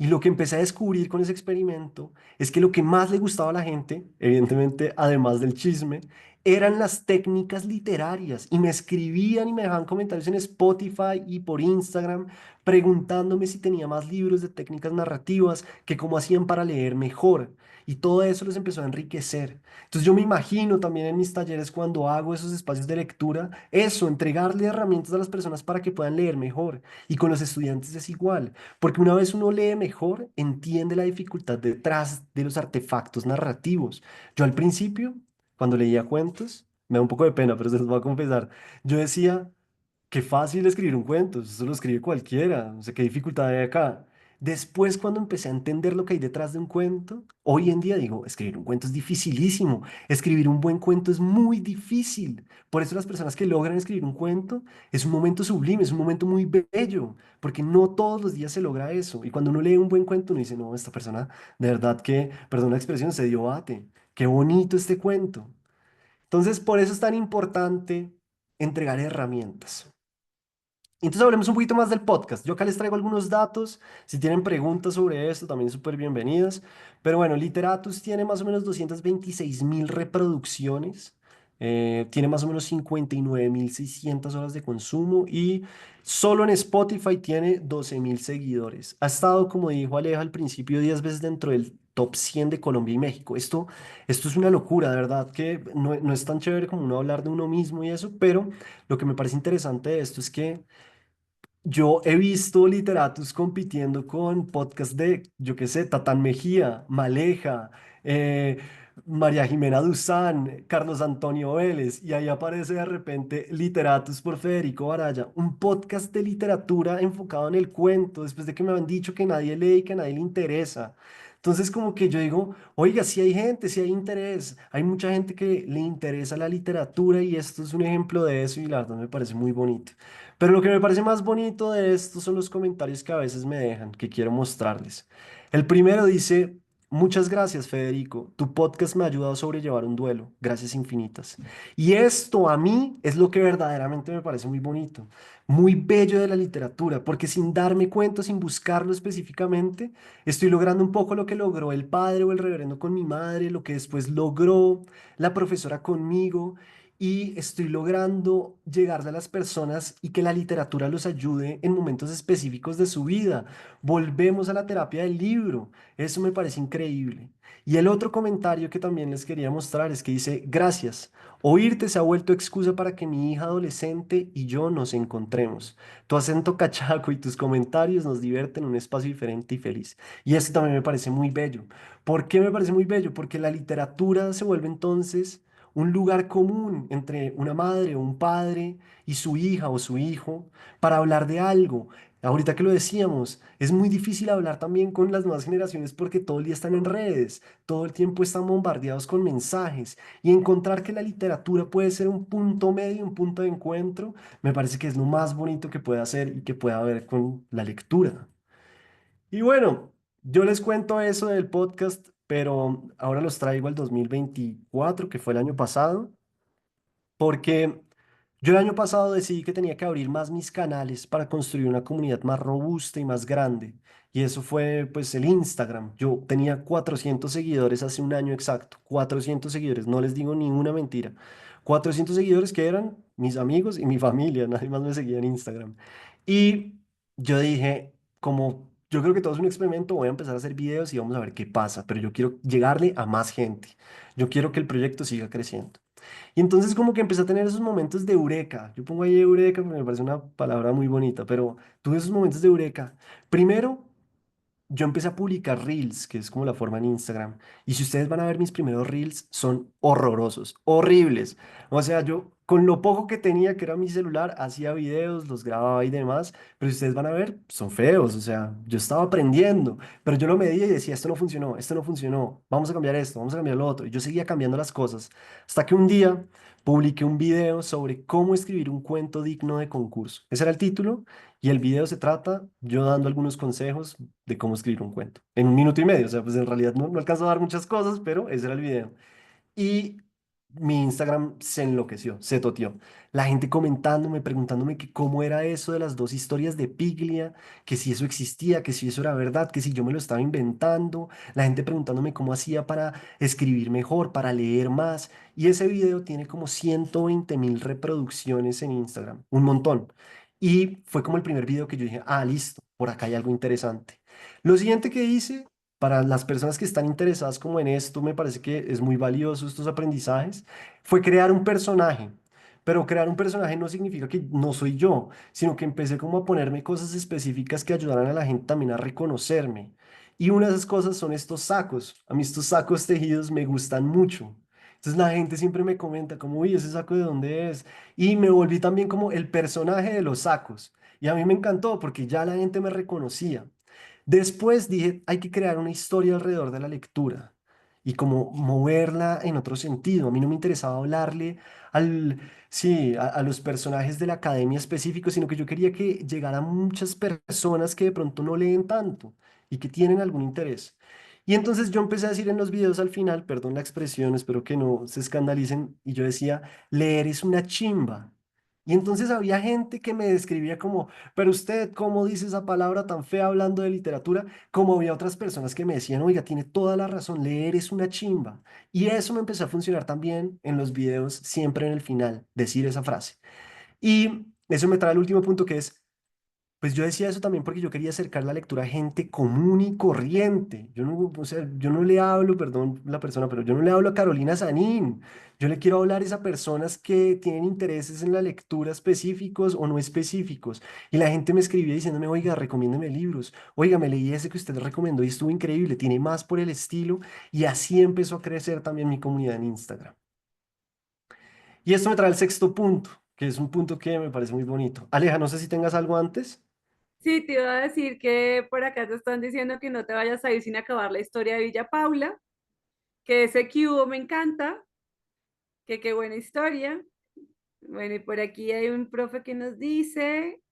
[SPEAKER 2] Y lo que empecé a descubrir con ese experimento es que lo que más le gustaba a la gente, evidentemente, además del chisme, eran las técnicas literarias. Y me escribían y me dejaban comentarios en Spotify y por Instagram preguntándome si tenía más libros de técnicas narrativas, que cómo hacían para leer mejor. Y todo eso les empezó a enriquecer. Entonces yo me imagino también en mis talleres cuando hago esos espacios de lectura, eso, entregarle herramientas a las personas para que puedan leer mejor. Y con los estudiantes es igual, porque una vez uno lee mejor, entiende la dificultad detrás de los artefactos narrativos. Yo al principio, cuando leía cuentos, me da un poco de pena, pero se los voy a confesar, yo decía, qué fácil escribir un cuento, eso lo escribe cualquiera, no sé qué dificultad hay acá. Después, cuando empecé a entender lo que hay detrás de un cuento, hoy en día digo, escribir un cuento es dificilísimo, escribir un buen cuento es muy difícil. Por eso las personas que logran escribir un cuento es un momento sublime, es un momento muy bello, porque no todos los días se logra eso. Y cuando uno lee un buen cuento, uno dice, no, esta persona de verdad que, perdón la expresión, se dio bate, qué bonito este cuento. Entonces, por eso es tan importante entregar herramientas. Entonces hablemos un poquito más del podcast. Yo acá les traigo algunos datos. Si tienen preguntas sobre esto, también súper bienvenidas. Pero bueno, Literatus tiene más o menos 226.000 reproducciones. Tiene más o menos 59.600 horas de consumo y solo en Spotify tiene 12.000 seguidores. Ha estado, como dijo Aleja al principio, 10 veces dentro del top 100 de Colombia y México. Esto es una locura, de verdad, que no es tan chévere como uno hablar de uno mismo y eso, pero lo que me parece interesante de esto es que yo he visto literatos compitiendo con podcasts de, yo qué sé, Tatán Mejía, Maleja, eh, María Jimena Duzán, Carlos Antonio Vélez, y ahí aparece de repente Literatus por Federico Baraya, un podcast de literatura enfocado en el cuento, después de que me han dicho que nadie lee y que a nadie le interesa. Entonces como que yo digo, oiga, si hay gente, si hay interés, hay mucha gente que le interesa la literatura y esto es un ejemplo de eso y la verdad me parece muy bonito. Pero lo que me parece más bonito de esto son los comentarios que a veces me dejan, que quiero mostrarles. El primero dice, muchas gracias, Federico. Tu podcast me ha ayudado a sobrellevar un duelo. Gracias infinitas. Y esto a mí es lo que verdaderamente me parece muy bonito, muy bello de la literatura, porque sin darme cuenta, sin buscarlo específicamente, estoy logrando un poco lo que logró el padre o el reverendo con mi madre, lo que después logró la profesora conmigo y estoy logrando llegarle a las personas y que la literatura los ayude en momentos específicos de su vida. Volvemos a la terapia del libro. Eso me parece increíble. Y el otro comentario que también les quería mostrar es que dice, gracias. Oírte se ha vuelto excusa para que mi hija adolescente y yo nos encontremos. Tu acento cachaco y tus comentarios nos divierten en un espacio diferente y feliz. Y eso también me parece muy bello. ¿Por qué me parece muy bello? Porque la literatura se vuelve entonces un lugar común entre una madre o un padre y su hija o su hijo para hablar de algo. Ahorita que lo decíamos, es muy difícil hablar también con las nuevas generaciones porque todo el día están en redes, todo el tiempo están bombardeados con mensajes y encontrar que la literatura puede ser un punto medio, un punto de encuentro, me parece que es lo más bonito que puede hacer y que puede haber con la lectura. Y bueno, yo les cuento eso del podcast, pero ahora los traigo al 2024, que fue el año pasado, porque yo el año pasado decidí que tenía que abrir más mis canales para construir una comunidad más robusta y más grande. Y eso fue pues el Instagram. Yo tenía 400 seguidores hace un año exacto, 400 seguidores, no les digo ninguna mentira. 400 seguidores que eran mis amigos y mi familia, nadie más me seguía en Instagram. Y yo dije, como yo creo que todo es un experimento, voy a empezar a hacer videos y vamos a ver qué pasa, pero yo quiero llegarle a más gente. Yo quiero que el proyecto siga creciendo. Y entonces como que empecé a tener esos momentos de eureka. Yo pongo ahí eureka porque me parece una palabra muy bonita, pero tuve esos momentos de eureka. Primero, yo empecé a publicar reels, que es como la forma en Instagram. Y si ustedes van a ver mis primeros reels, son horrorosos, horribles. O sea, yo con lo poco que tenía, que era mi celular, hacía videos, los grababa y demás, pero si ustedes van a ver, son feos, o sea, yo estaba aprendiendo, pero yo lo medía y decía, esto no funcionó, vamos a cambiar esto, vamos a cambiar lo otro, y yo seguía cambiando las cosas, hasta que un día publiqué un video sobre cómo escribir un cuento digno de concurso. Ese era el título, y el video se trata yo dando algunos consejos de cómo escribir un cuento, en 1 minuto y medio, o sea, pues en realidad no alcanzo a dar muchas cosas, pero ese era el video. Y mi Instagram se enloqueció, se toteó. La gente comentándome, preguntándome que cómo era eso de las dos historias de Piglia, que si eso existía, que si eso era verdad, que si yo me lo estaba inventando. La gente preguntándome cómo hacía para escribir mejor, para leer más. Y ese video tiene como 120.000 reproducciones en Instagram, un montón. Y fue como el primer video que yo dije, ah, listo, por acá hay algo interesante. Lo siguiente que hice para las personas que están interesadas como en esto, me parece que es muy valioso estos aprendizajes, fue crear un personaje. Pero crear un personaje no significa que no soy yo, sino que empecé como a ponerme cosas específicas que ayudaran a la gente también a reconocerme. Y una de esas cosas son estos sacos. A mí estos sacos tejidos me gustan mucho. Entonces la gente siempre me comenta como, uy, ¿ese saco de dónde es? Y me volví también como el personaje de los sacos. Y a mí me encantó porque ya la gente me reconocía. Después dije, hay que crear una historia alrededor de la lectura y como moverla en otro sentido. A mí no me interesaba hablarle al, sí, a los personajes de la academia específicos, sino que yo quería que llegaran muchas personas que de pronto no leen tanto y que tienen algún interés. Y entonces yo empecé a decir en los videos al final, perdón la expresión, espero que no se escandalicen, y yo decía, leer es una chimba. Y entonces había gente que me describía como, pero usted, ¿cómo dice esa palabra tan fea hablando de literatura? Como había otras personas que me decían, oiga, tiene toda la razón, leer es una chimba. Y eso me empezó a funcionar también en los videos, siempre en el final, decir esa frase. Y eso me trae al último punto que es, pues yo decía eso también porque yo quería acercar la lectura a gente común y corriente. Yo no, o sea, yo no le hablo, perdón la persona, pero yo no le hablo a Carolina Sanín. Yo le quiero hablar es a personas que tienen intereses en la lectura específicos o no específicos. Y la gente me escribía diciéndome, oiga, recomiéndeme libros. Oiga, me leí ese que usted recomendó y estuvo increíble. Tiene más por el estilo. Y así empezó a crecer también mi comunidad en Instagram. Y esto me trae el sexto punto, que es un punto que me parece muy bonito. Aleja, no sé si tengas algo antes.
[SPEAKER 1] Sí, te iba a decir que por acá te están diciendo que no te vayas a ir sin acabar la historia de Villa Paula, que ese que hubo me encanta, que qué buena historia. Bueno, y por aquí hay un profe que nos dice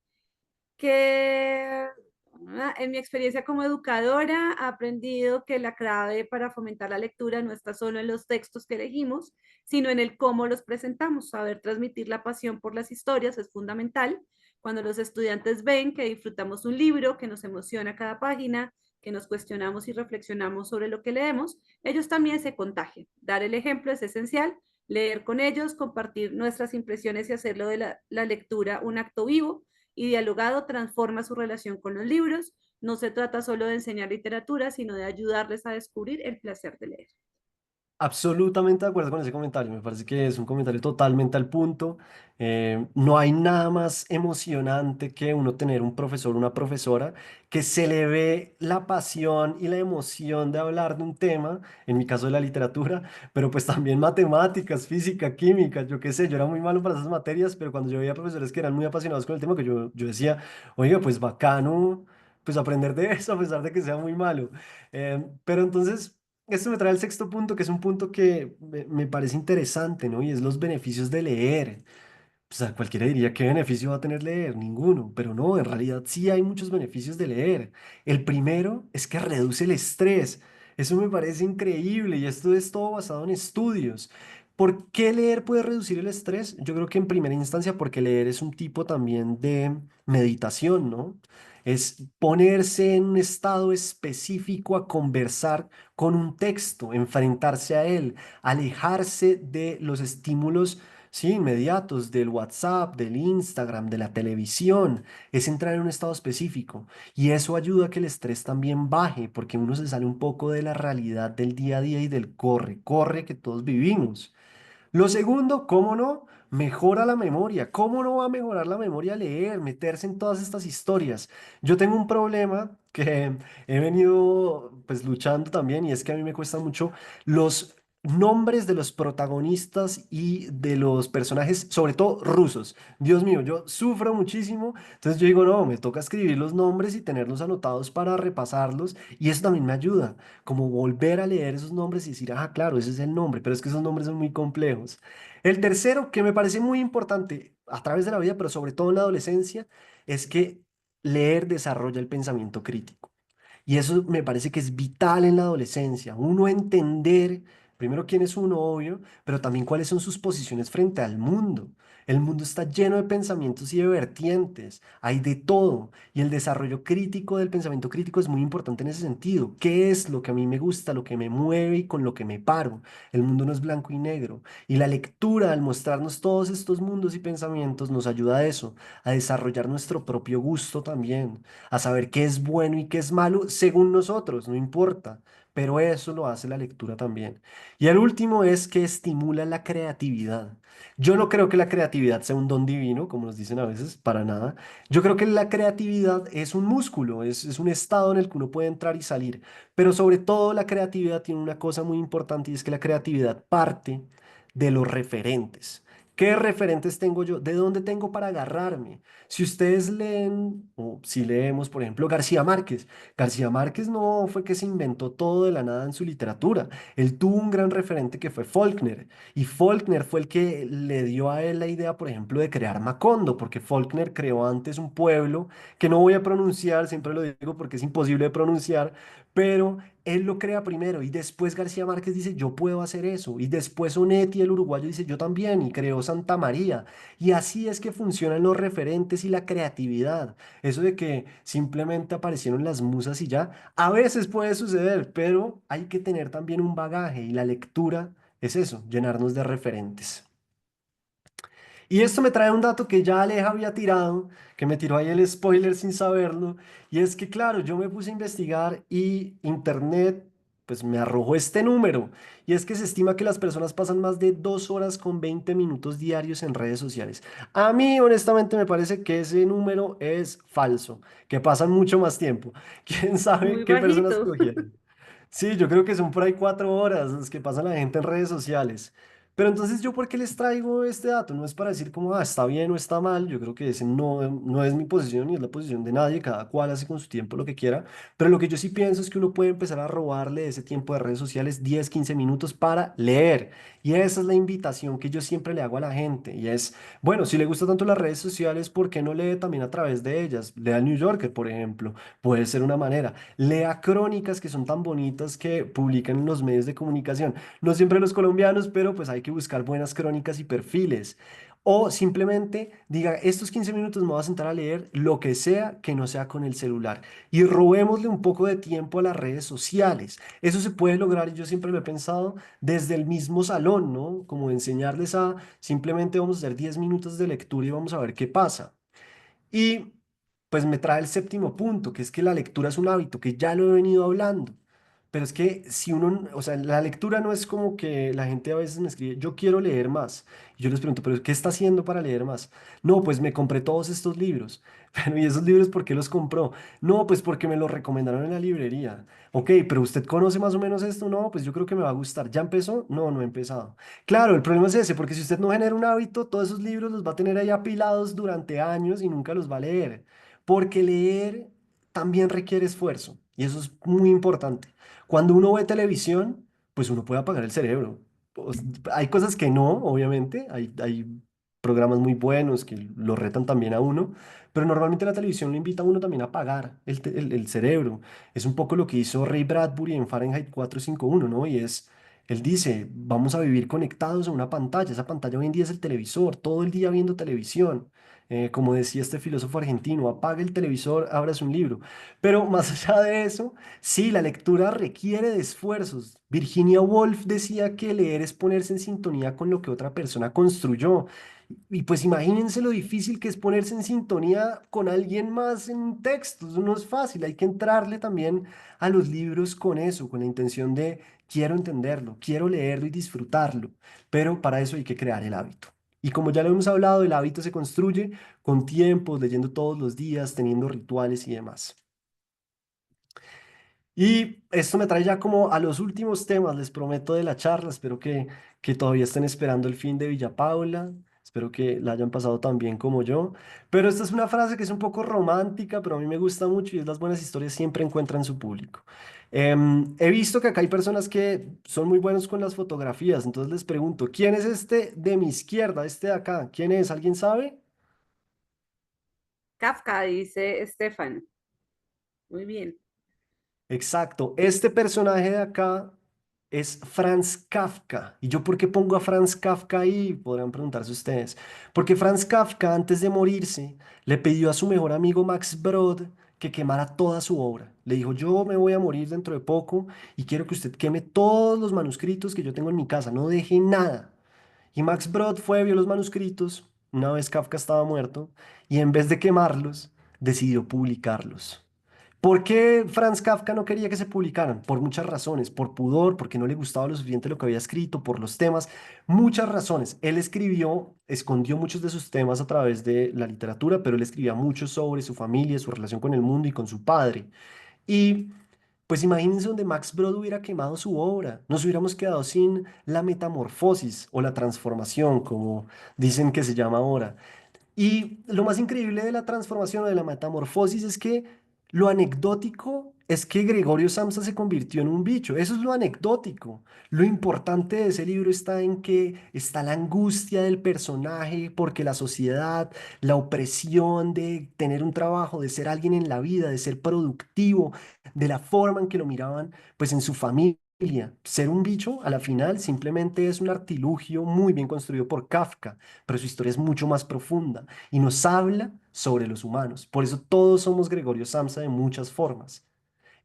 [SPEAKER 1] que en mi experiencia como educadora he aprendido que la clave para fomentar la lectura no está solo en los textos que elegimos, sino en el cómo los presentamos. Saber transmitir la pasión por las historias es fundamental. Cuando los estudiantes ven que disfrutamos un libro, que nos emociona cada página, que nos cuestionamos y reflexionamos sobre lo que leemos, ellos también se contagian. Dar el ejemplo es esencial. Leer con ellos, compartir nuestras impresiones y hacerlo de la lectura un acto vivo y dialogado transforma su relación con los libros. No se trata solo de enseñar literatura, sino de ayudarles a descubrir el placer de leer.
[SPEAKER 2] Absolutamente de acuerdo con ese comentario. Me parece que es un comentario totalmente al punto. No hay nada más emocionante que uno tener un profesor, una profesora, que se le ve la pasión y la emoción de hablar de un tema, en mi caso de la literatura, pero pues también matemáticas, física, química, yo qué sé, yo era muy malo para esas materias, pero cuando yo veía profesores que eran muy apasionados con el tema, que yo decía, oiga, pues bacano, pues aprender de eso, a pesar de que sea muy malo. Pero entonces... Esto me trae al sexto punto, que es un punto que me parece interesante, ¿no? Y es los beneficios de leer. O sea, cualquiera diría, ¿qué beneficio va a tener leer? Ninguno, pero no, en realidad sí hay muchos beneficios de leer. El primero es que reduce el estrés. Eso me parece increíble y esto es todo basado en estudios. ¿Por qué leer puede reducir el estrés? Yo creo que en primera instancia porque leer es un tipo también de meditación, ¿no? Es ponerse en un estado específico a conversar con un texto, enfrentarse a él, alejarse de los estímulos, sí, inmediatos, del WhatsApp, del Instagram, de la televisión. Es entrar en un estado específico. Y eso ayuda a que el estrés también baje, porque uno se sale un poco de la realidad del día a día y del corre, corre que todos vivimos. Lo segundo, ¿cómo no? Mejora la memoria. ¿Cómo no va a mejorar la memoria leer, meterse en todas estas historias? Yo tengo un problema que he venido pues luchando también y es que a mí me cuesta mucho los nombres de los protagonistas y de los personajes, sobre todo rusos. Dios mío, yo sufro muchísimo, entonces yo digo, no, me toca escribir los nombres y tenerlos anotados para repasarlos, y eso también me ayuda, como volver a leer esos nombres y decir, ah, claro, ese es el nombre, pero es que esos nombres son muy complejos. El tercero, que me parece muy importante a través de la vida, pero sobre todo en la adolescencia, es que leer desarrolla el pensamiento crítico. Y eso me parece que es vital en la adolescencia, uno entender primero quién es uno, obvio, pero también cuáles son sus posiciones frente al mundo. El mundo está lleno de pensamientos y de vertientes, hay de todo, y el desarrollo crítico del pensamiento crítico es muy importante en ese sentido. ¿Qué es lo que a mí me gusta, lo que me mueve y con lo que me paro? El mundo no es blanco y negro, y la lectura, al mostrarnos todos estos mundos y pensamientos, nos ayuda a eso, a desarrollar nuestro propio gusto también, a saber qué es bueno y qué es malo según nosotros, no importa, pero eso lo hace la lectura también. Y el último es que estimula la creatividad. Yo no creo que la creatividad sea un don divino, como nos dicen a veces, para nada. Yo creo que la creatividad es un músculo, es un estado en el que uno puede entrar y salir. Pero sobre todo la creatividad tiene una cosa muy importante y es que la creatividad parte de los referentes. ¿Qué referentes tengo yo? ¿De dónde tengo para agarrarme? Si ustedes leen, o si leemos, por ejemplo, García Márquez no fue que se inventó todo de la nada en su literatura. Él tuvo un gran referente que fue Faulkner, y Faulkner fue el que le dio a él la idea, por ejemplo, de crear Macondo, porque Faulkner creó antes un pueblo que no voy a pronunciar, siempre lo digo porque es imposible de pronunciar, pero él lo crea primero y después García Márquez dice, yo puedo hacer eso, y después Onetti, el uruguayo, dice, yo también, y creó Santa María. Y así es que funcionan los referentes y la creatividad. Eso de que simplemente aparecieron las musas y ya, a veces puede suceder, pero hay que tener también un bagaje y la lectura es eso, llenarnos de referentes. Y esto me trae un dato que ya Aleja había tirado, que me tiró ahí el spoiler sin saberlo, y es que claro, yo me puse a investigar y Internet pues me arrojó este número, y es que se estima que las personas pasan más de 2 horas con 20 minutos diarios en redes sociales. A mí honestamente me parece que ese número es falso, que pasan mucho más tiempo. ¿Quién sabe
[SPEAKER 1] Muy
[SPEAKER 2] qué personas
[SPEAKER 1] bajito.
[SPEAKER 2] cogieron? Sí, yo creo que son por ahí 4 horas las que pasa la gente en redes sociales. Pero entonces, ¿yo por qué les traigo este dato? No es para decir como, ah, está bien o está mal. Yo creo que ese no es mi posición ni es la posición de nadie. Cada cual hace con su tiempo lo que quiera. Pero lo que yo sí pienso es que uno puede empezar a robarle ese tiempo de redes sociales 10, 15 minutos para leer. Y esa es la invitación que yo siempre le hago a la gente. Y es, bueno, si le gusta tanto las redes sociales, ¿por qué no lee también a través de ellas? Lea el New Yorker, por ejemplo. Puede ser una manera. Lea crónicas que son tan bonitas que publican en los medios de comunicación. No siempre los colombianos, pero pues hay que buscar buenas crónicas y perfiles. O simplemente diga, estos 15 minutos me voy a sentar a leer lo que sea que no sea con el celular. Y robémosle un poco de tiempo a las redes sociales. Eso se puede lograr, y yo siempre lo he pensado, desde el mismo salón, ¿no? Como enseñarles a simplemente vamos a hacer 10 minutos de lectura y vamos a ver qué pasa. Y pues me trae el séptimo punto, que es que la lectura es un hábito, que ya lo he venido hablando. Pero es que si uno, o sea, la lectura no es como que la gente a veces me escribe, yo quiero leer más. Y yo les pregunto, ¿pero qué está haciendo para leer más? No, pues me compré todos estos libros. Pero ¿y esos libros por qué los compró? No, pues porque me los recomendaron en la librería. Ok, pero ¿usted conoce más o menos esto? No, pues yo creo que me va a gustar. ¿Ya empezó? No, no he empezado. Claro, el problema es ese, porque si usted no genera un hábito, todos esos libros los va a tener ahí apilados durante años y nunca los va a leer. Porque leer también requiere esfuerzo y eso es muy importante. Cuando uno ve televisión, pues uno puede apagar el cerebro. Hay cosas que no, obviamente, hay programas muy buenos que lo retan también a uno, pero normalmente la televisión lo invita a uno también a apagar el cerebro. Es un poco lo que hizo Ray Bradbury en Fahrenheit 451, ¿no? Y es, él dice, vamos a vivir conectados a una pantalla. Esa pantalla hoy en día es el televisor, todo el día viendo televisión. Como decía este filósofo argentino, apague el televisor, abras un libro. Pero más allá de eso, sí, la lectura requiere de esfuerzos. Virginia Woolf decía que leer es ponerse en sintonía con lo que otra persona construyó. Y pues imagínense lo difícil que es ponerse en sintonía con alguien más en un texto. Eso no es fácil. Hay que entrarle también a los libros con eso, con la intención de quiero entenderlo, quiero leerlo y disfrutarlo. Pero para eso hay que crear el hábito. Y como ya lo hemos hablado, el hábito se construye con tiempos, leyendo todos los días, teniendo rituales y demás. Y esto me trae ya como a los últimos temas, les prometo, de la charla. Espero que todavía estén esperando el fin de Villa Paula. Espero que la hayan pasado tan bien como yo. Pero esta es una frase que es un poco romántica, pero a mí me gusta mucho y es: las buenas historias siempre encuentran su público. He visto que acá hay personas que son muy buenos con las fotografías, entonces les pregunto: ¿quién es este de mi izquierda, este de acá? ¿Quién es? ¿Alguien sabe?
[SPEAKER 1] Kafka, dice Estefan. Muy bien.
[SPEAKER 2] Exacto. Este personaje de acá es Franz Kafka. ¿Y yo por qué pongo a Franz Kafka ahí? Podrán preguntarse ustedes. Porque Franz Kafka, antes de morirse, le pidió a su mejor amigo Max Brod que quemara toda su obra. Le dijo: yo me voy a morir dentro de poco y quiero que usted queme todos los manuscritos que yo tengo en mi casa. No deje nada. Y Max Brod fue, vio los manuscritos, una vez Kafka estaba muerto, y en vez de quemarlos, decidió publicarlos. ¿Por qué Franz Kafka no quería que se publicaran? Por muchas razones: por pudor, porque no le gustaba lo suficiente lo que había escrito, por los temas, muchas razones. Él escribió, escondió muchos de sus temas a través de la literatura, pero él escribía mucho sobre su familia, su relación con el mundo y con su padre. Y pues imagínense donde Max Brod hubiera quemado su obra. Nos hubiéramos quedado sin la metamorfosis o la transformación, como dicen que se llama ahora. Y lo más increíble de la transformación o de la metamorfosis es que lo anecdótico es que Gregorio Samsa se convirtió en un bicho. Eso es lo anecdótico. Lo importante de ese libro está en que está la angustia del personaje porque la sociedad, la opresión de tener un trabajo, de ser alguien en la vida, de ser productivo, de la forma en que lo miraban pues en su familia. Ser un bicho a la final simplemente es un artilugio muy bien construido por Kafka, pero su historia es mucho más profunda y nos habla sobre los humanos. Por eso todos somos Gregorio Samsa de muchas formas.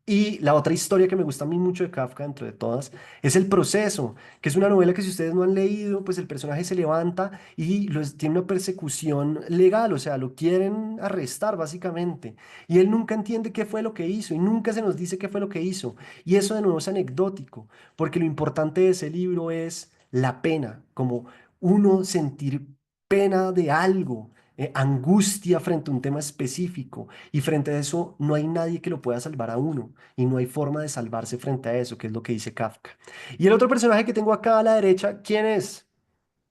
[SPEAKER 2] Y la otra historia que me gusta a mí mucho de Kafka, dentro de todas, es El Proceso, que es una novela que, si ustedes no han leído, pues el personaje se levanta y tiene una persecución legal, o sea, lo quieren arrestar básicamente. Y él nunca entiende qué fue lo que hizo y nunca se nos dice qué fue lo que hizo. Y eso de nuevo es anecdótico, porque lo importante de ese libro es la pena, como uno sentir pena de algo, angustia frente a un tema específico. Y frente a eso no hay nadie que lo pueda salvar a uno y no hay forma de salvarse frente a eso, que es lo que dice Kafka. Y el otro personaje que tengo acá a la derecha, ¿quién es?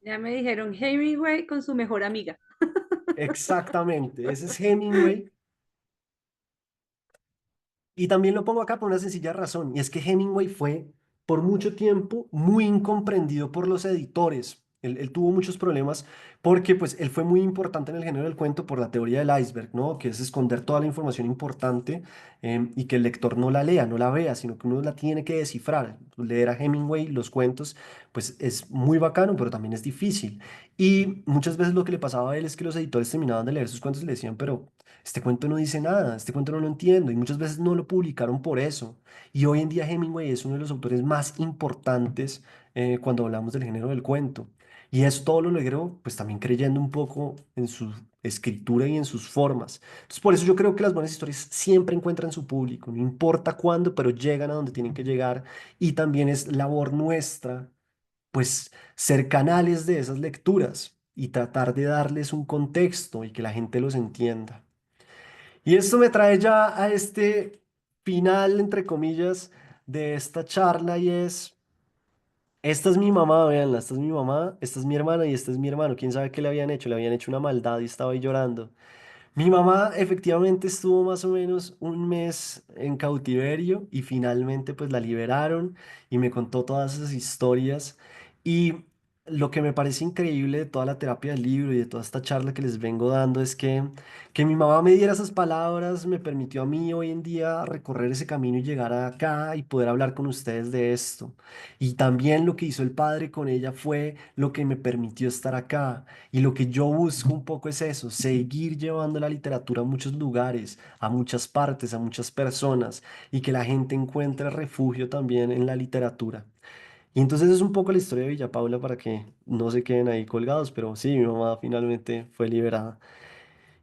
[SPEAKER 1] Ya me dijeron Hemingway con su mejor amiga.
[SPEAKER 2] Exactamente, ese es Hemingway. Y también lo pongo acá por una sencilla razón, y es que Hemingway fue por mucho tiempo muy incomprendido por los editores. Él tuvo muchos problemas porque pues él fue muy importante en el género del cuento por la teoría del iceberg, ¿no? Que es esconder toda la información importante, y que el lector no la lea, no la vea, sino que uno la tiene que descifrar. Leer a Hemingway los cuentos pues es muy bacano, pero también es difícil. Y muchas veces lo que le pasaba a él es que los editores terminaban de leer sus cuentos y le decían: pero este cuento no dice nada, este cuento no lo entiendo, y muchas veces no lo publicaron por eso. Y hoy en día Hemingway es uno de los autores más importantes, cuando hablamos del género del cuento. Y eso todo lo logró pues también creyendo un poco en su escritura y en sus formas. Entonces por eso yo creo que las buenas historias siempre encuentran su público, no importa cuándo, pero llegan a donde tienen que llegar. Y también es labor nuestra pues ser canales de esas lecturas y tratar de darles un contexto y que la gente los entienda. Y esto me trae ya a este final, entre comillas, de esta charla, y es: esta es mi mamá, véanla, esta es mi mamá, esta es mi hermana y este es mi hermano. ¿Quién sabe qué le habían hecho una maldad y estaba ahí llorando? Mi mamá efectivamente estuvo más o menos un mes en cautiverio y finalmente pues la liberaron y me contó todas esas historias. Y lo que me parece increíble de toda la terapia del libro y de toda esta charla que les vengo dando es que mi mamá me diera esas palabras me permitió a mí hoy en día recorrer ese camino y llegar acá y poder hablar con ustedes de esto. Y también lo que hizo el padre con ella fue lo que me permitió estar acá. Y lo que yo busco un poco es eso: seguir llevando la literatura a muchos lugares, a muchas partes, a muchas personas, y que la gente encuentre refugio también en la literatura. Y entonces es un poco la historia de Villa Paula para que no se queden ahí colgados, pero sí, mi mamá finalmente fue liberada.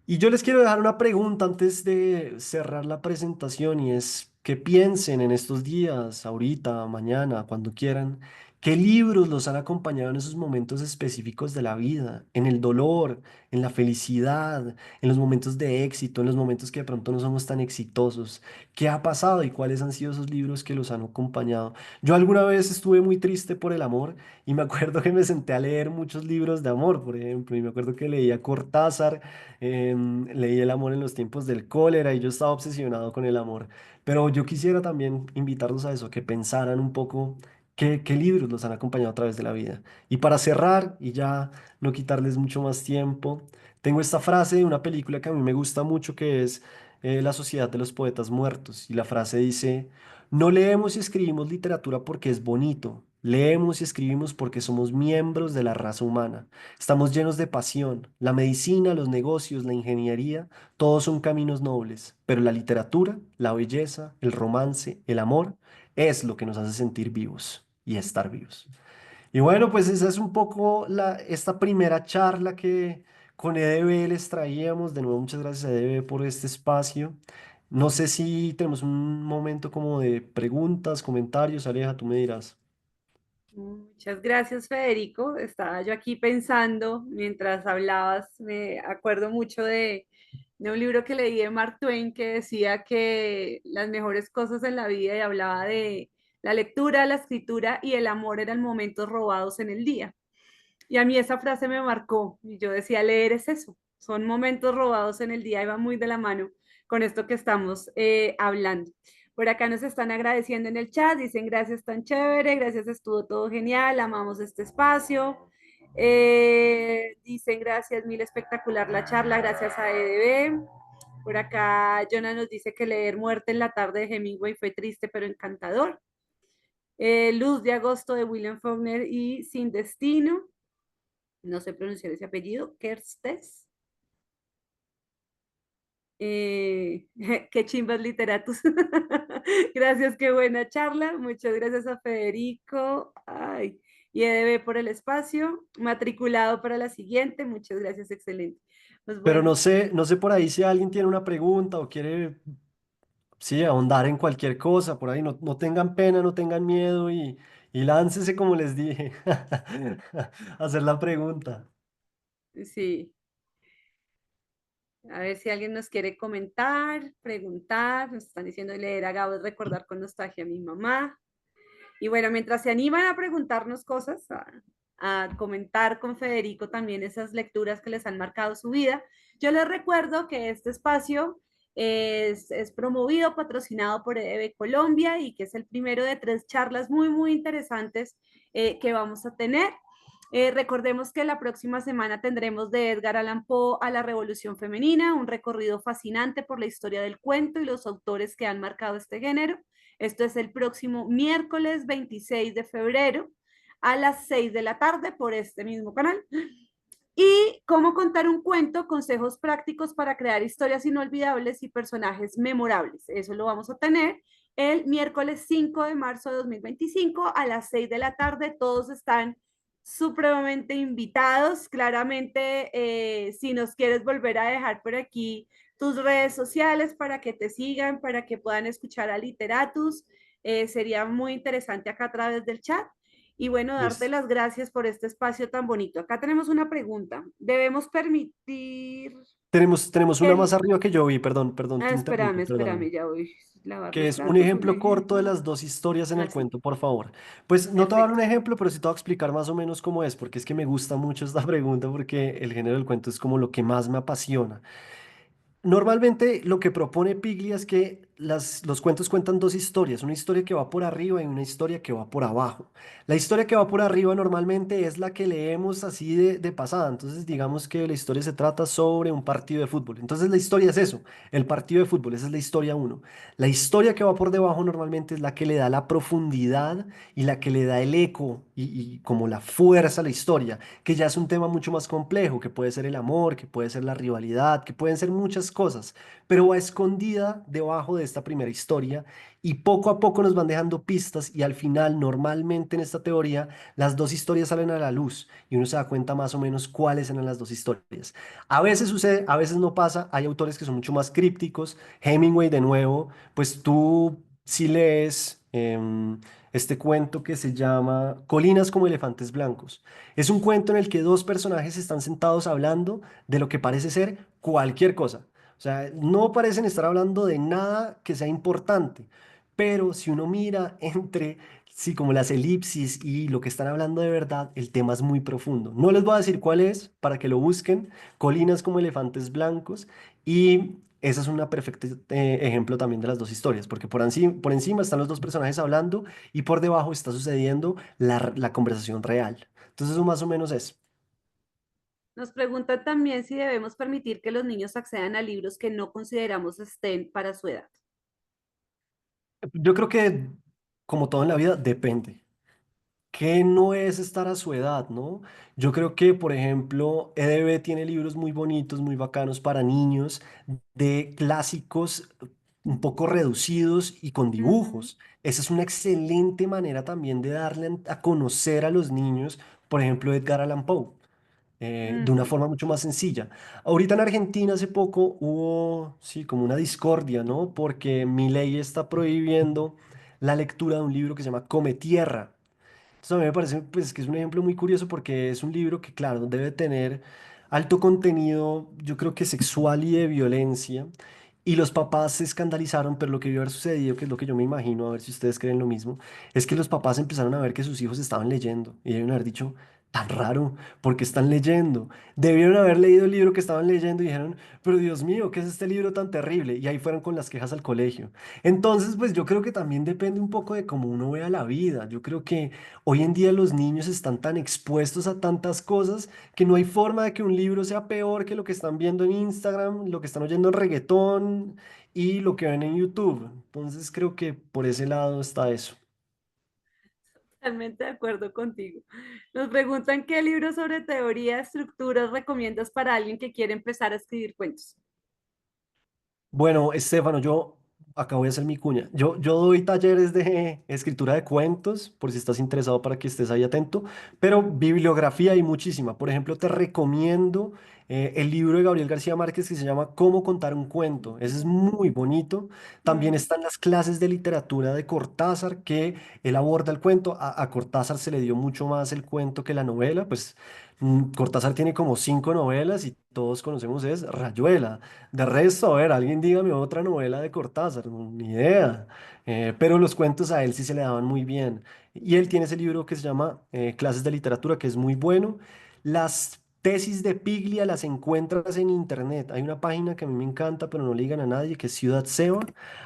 [SPEAKER 2] Y yo les quiero dejar una pregunta antes de cerrar la presentación, y es que piensen en estos días, ahorita, mañana, cuando quieran. ¿Qué libros los han acompañado en esos momentos específicos de la vida? En el dolor, en la felicidad, en los momentos de éxito, en los momentos que de pronto no somos tan exitosos. ¿Qué ha pasado y cuáles han sido esos libros que los han acompañado? Yo alguna vez estuve muy triste por el amor y me acuerdo que me senté a leer muchos libros de amor, por ejemplo, y me acuerdo que leía Cortázar, leí El amor en los tiempos del cólera y yo estaba obsesionado con el amor. Pero yo quisiera también invitarlos a eso, que pensaran un poco. ¿Qué libros los han acompañado a través de la vida? Y para cerrar, y ya no quitarles mucho más tiempo, tengo esta frase de una película que a mí me gusta mucho, que es La Sociedad de los Poetas Muertos. Y la frase dice, no leemos y escribimos literatura porque es bonito, leemos y escribimos porque somos miembros de la raza humana. Estamos llenos de pasión. La medicina, los negocios, la ingeniería, todos son caminos nobles, pero la literatura, la belleza, el romance, el amor, es lo que nos hace sentir vivos y estar vivos. Y bueno, pues esa es un poco esta primera charla que con EDB les traíamos. De nuevo, muchas gracias a EDB por este espacio. No sé si tenemos un momento como de preguntas, comentarios. Aleja, tú me dirás.
[SPEAKER 1] Muchas gracias, Federico. Estaba yo aquí pensando mientras hablabas, me acuerdo mucho de un libro que leí de Mark Twain que decía que las mejores cosas en la vida y hablaba de la lectura, la escritura y el amor eran momentos robados en el día. Y a mí esa frase me marcó y yo decía, leer es eso, son momentos robados en el día y va muy de la mano con esto que estamos hablando. Por acá nos están agradeciendo en el chat, dicen gracias tan chévere, gracias, estuvo todo genial, amamos este espacio. Dicen gracias, mil espectacular la charla, gracias a EDB. Por acá Jonah nos dice que leer Muerte en la tarde de Hemingway fue triste pero encantador. Luz de agosto de William Faulkner y Sin Destino, no sé pronunciar ese apellido, Kerstes. Qué chimbas literatus. Gracias, qué buena charla. Muchas gracias a Federico. Ay, y EDB por el espacio. Matriculado para la siguiente. Muchas gracias, excelente. Pues
[SPEAKER 2] Pero
[SPEAKER 1] bueno,
[SPEAKER 2] no sé por ahí si alguien tiene una pregunta o quiere, sí, ahondar en cualquier cosa. Por ahí no tengan pena, no tengan miedo y láncese como les dije. a hacer la pregunta.
[SPEAKER 1] sí. A ver si alguien nos quiere comentar, preguntar. Nos están diciendo leer a Gabo es recordar con nostalgia a mi mamá. Y bueno, mientras se animan a preguntarnos cosas, a comentar con Federico también esas lecturas que les han marcado su vida, yo les recuerdo que este espacio es promovido, patrocinado por EDB Colombia y que es el primero de tres charlas muy, muy interesantes que vamos a tener. Recordemos que la próxima semana tendremos de Edgar Allan Poe a la Revolución Femenina, un recorrido fascinante por la historia del cuento y los autores que han marcado este género. Esto es el próximo miércoles 26 de febrero a las 6 de la tarde por este mismo canal. Y cómo contar un cuento, consejos prácticos para crear historias inolvidables y personajes memorables. Eso lo vamos a tener el miércoles 5 de marzo de 2025 a las 6 de la tarde. Todos están supremamente invitados. Claramente, si nos quieres volver a dejar por aquí tus redes sociales para que te sigan, para que puedan escuchar a Literatus, sería muy interesante acá a través del chat. Y bueno, darte
[SPEAKER 2] Listo.
[SPEAKER 1] las gracias por este espacio tan bonito. Acá tenemos una pregunta. ¿Debemos permitir
[SPEAKER 2] Tenemos una más
[SPEAKER 1] el...
[SPEAKER 2] arriba que yo vi, perdón, te interrumpo,
[SPEAKER 1] espérame,
[SPEAKER 2] perdóname.
[SPEAKER 1] ya voy a lavar
[SPEAKER 2] Que
[SPEAKER 1] los
[SPEAKER 2] es un
[SPEAKER 1] platos, un
[SPEAKER 2] ejemplo corto de
[SPEAKER 1] ejemplo.
[SPEAKER 2] las dos historias en el
[SPEAKER 1] Así,
[SPEAKER 2] cuento, por favor. Pues no te voy a dar un
[SPEAKER 1] perfecto.
[SPEAKER 2] ejemplo, pero sí te voy a explicar más o menos cómo es, porque es que me gusta mucho esta pregunta, porque el género del cuento es como lo que más me apasiona. Normalmente lo que propone Piglia es que los cuentos cuentan dos historias, una historia que va por arriba y una historia que va por abajo. La historia que va por arriba normalmente es la que leemos así de pasada, entonces digamos que la historia se trata sobre un partido de fútbol. Entonces la historia es eso, el partido de fútbol, esa es la historia uno. La historia que va por debajo normalmente es la que le da la profundidad y la que le da el eco y como la fuerza a la historia, que ya es un tema mucho más complejo, que puede ser el amor, que puede ser la rivalidad, que pueden ser muchas cosas, pero va escondida debajo de esta primera historia y poco a poco nos van dejando pistas y al final, normalmente en esta teoría, las dos historias salen a la luz y uno se da cuenta más o menos cuáles eran las dos historias. A veces sucede, a veces no pasa, hay autores que son mucho más crípticos, Hemingway de nuevo, pues tú si lees em, este cuento que se llama Colinas como elefantes blancos. Es un cuento en el que dos personajes están sentados hablando de lo que parece ser cualquier cosa. O sea, no parecen estar hablando de nada que sea importante, pero si uno mira entre, sí, como las elipsis y lo que están hablando de verdad, el tema es muy profundo. No les voy a decir cuál es para que lo busquen. Colinas como elefantes blancos. Y esa es una perfecta ejemplo también de las dos historias, porque por encima están los dos personajes hablando y por debajo está sucediendo la conversación real. Entonces eso más o menos es.
[SPEAKER 1] Nos preguntan también si debemos permitir que los niños accedan a libros que no consideramos estén para su edad.
[SPEAKER 2] Yo creo que, como todo en la vida, depende. ¿Qué no es estar a su edad, no? Yo creo que, por ejemplo, EDB tiene libros muy bonitos, muy bacanos para niños, de clásicos un poco reducidos y con
[SPEAKER 1] Ujú,
[SPEAKER 2] dibujos. Esa es una excelente manera también de darle a conocer a los niños, por ejemplo, Edgar Allan Poe, de una
[SPEAKER 1] ujú,
[SPEAKER 2] forma mucho más sencilla. Ahorita en Argentina hace poco hubo, sí, como una discordia, ¿no? Porque mi ley está prohibiendo la lectura de un libro que se llama Come Tierra. Entonces a mí me parece pues, que es un ejemplo muy curioso porque es un libro que, claro, debe tener alto contenido, yo creo que sexual y de violencia. Y los papás se escandalizaron, pero lo que debió haber sucedido, que es lo que yo me imagino, a ver si ustedes creen lo mismo, es que los papás empezaron a ver que sus hijos estaban leyendo y debieron haber dicho, tan raro, porque están leyendo. Debieron haber leído el libro que estaban leyendo y dijeron, pero Dios mío, ¿qué es este libro tan terrible? Y ahí fueron con las quejas al colegio. Entonces, pues yo creo que también depende un poco de cómo uno vea la vida. Yo creo que hoy en día los niños están tan expuestos a tantas cosas que no hay forma de que un libro sea peor que lo que están viendo en Instagram, lo que están oyendo en reggaetón y lo que ven en YouTube. Entonces creo que por ese lado está eso.
[SPEAKER 1] totalmente de acuerdo contigo. Nos preguntan qué libros sobre teoría de estructuras recomiendas para alguien que quiere empezar a escribir cuentos.
[SPEAKER 2] Bueno, Estefano, yo acá voy a hacer mi cuña. Yo doy talleres de escritura de cuentos, por si estás interesado para que estés ahí atento, pero bibliografía hay muchísima. Por ejemplo, te recomiendo el libro de Gabriel García Márquez que se llama Cómo contar un cuento. Ese es muy bonito. También
[SPEAKER 1] Ujú,
[SPEAKER 2] están las clases de literatura de Cortázar, que él aborda el cuento. A Cortázar se le dio mucho más el cuento que la novela, pues Cortázar tiene como cinco novelas y todos conocemos es Rayuela. De resto, a ver, alguien dígame otra novela de Cortázar, ni idea. Pero los cuentos a él sí se le daban muy bien. Y él tiene ese libro que se llama Clases de Literatura, que es muy bueno. Las tesis de Piglia las encuentras en internet. Hay una página que a mí me encanta, pero no le digan a nadie, que es Ciudad Seba.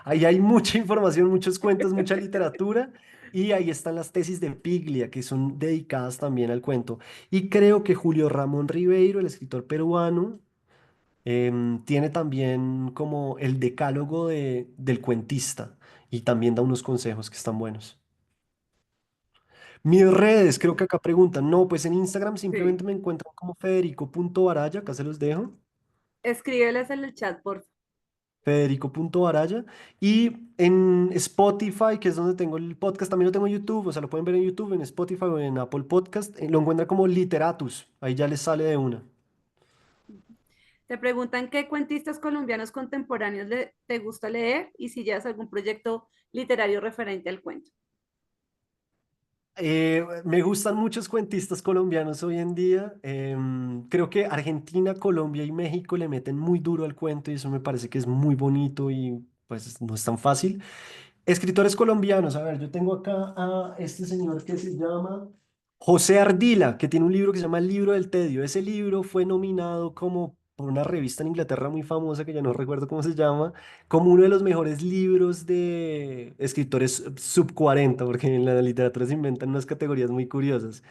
[SPEAKER 2] Ahí hay mucha información, muchos cuentos, mucha literatura. Y ahí están las tesis de Piglia, que son dedicadas también al cuento. Y creo que Julio Ramón Ribeiro, el escritor peruano, tiene también como el decálogo del cuentista y también da unos consejos que están buenos. Mis redes, creo que acá preguntan. No, pues en Instagram
[SPEAKER 1] sí.
[SPEAKER 2] simplemente me encuentran como federico.baraya, acá se los dejo.
[SPEAKER 1] Escríbeles en el chat, por favor.
[SPEAKER 2] Federico.baraya. Y en Spotify, que es donde tengo el podcast, también lo tengo en YouTube, o sea, lo pueden ver en YouTube, en Spotify o en Apple Podcast. Lo encuentran como Literatus, ahí ya les sale de una.
[SPEAKER 1] Te preguntan qué cuentistas colombianos contemporáneos te gusta leer y si llevas algún proyecto literario referente al cuento.
[SPEAKER 2] Me gustan muchos cuentistas colombianos hoy en día. Creo que Argentina, Colombia y México le meten muy duro al cuento y eso me parece que es muy bonito y pues no es tan fácil. Escritores colombianos, a ver, yo tengo acá a este señor que se llama José Ardila, que tiene un libro que se llama El libro del tedio. Ese libro fue nominado como por una revista en Inglaterra muy famosa, que ya no recuerdo cómo se llama, como uno de los mejores libros de escritores sub 40, porque en la literatura se inventan unas categorías muy curiosas.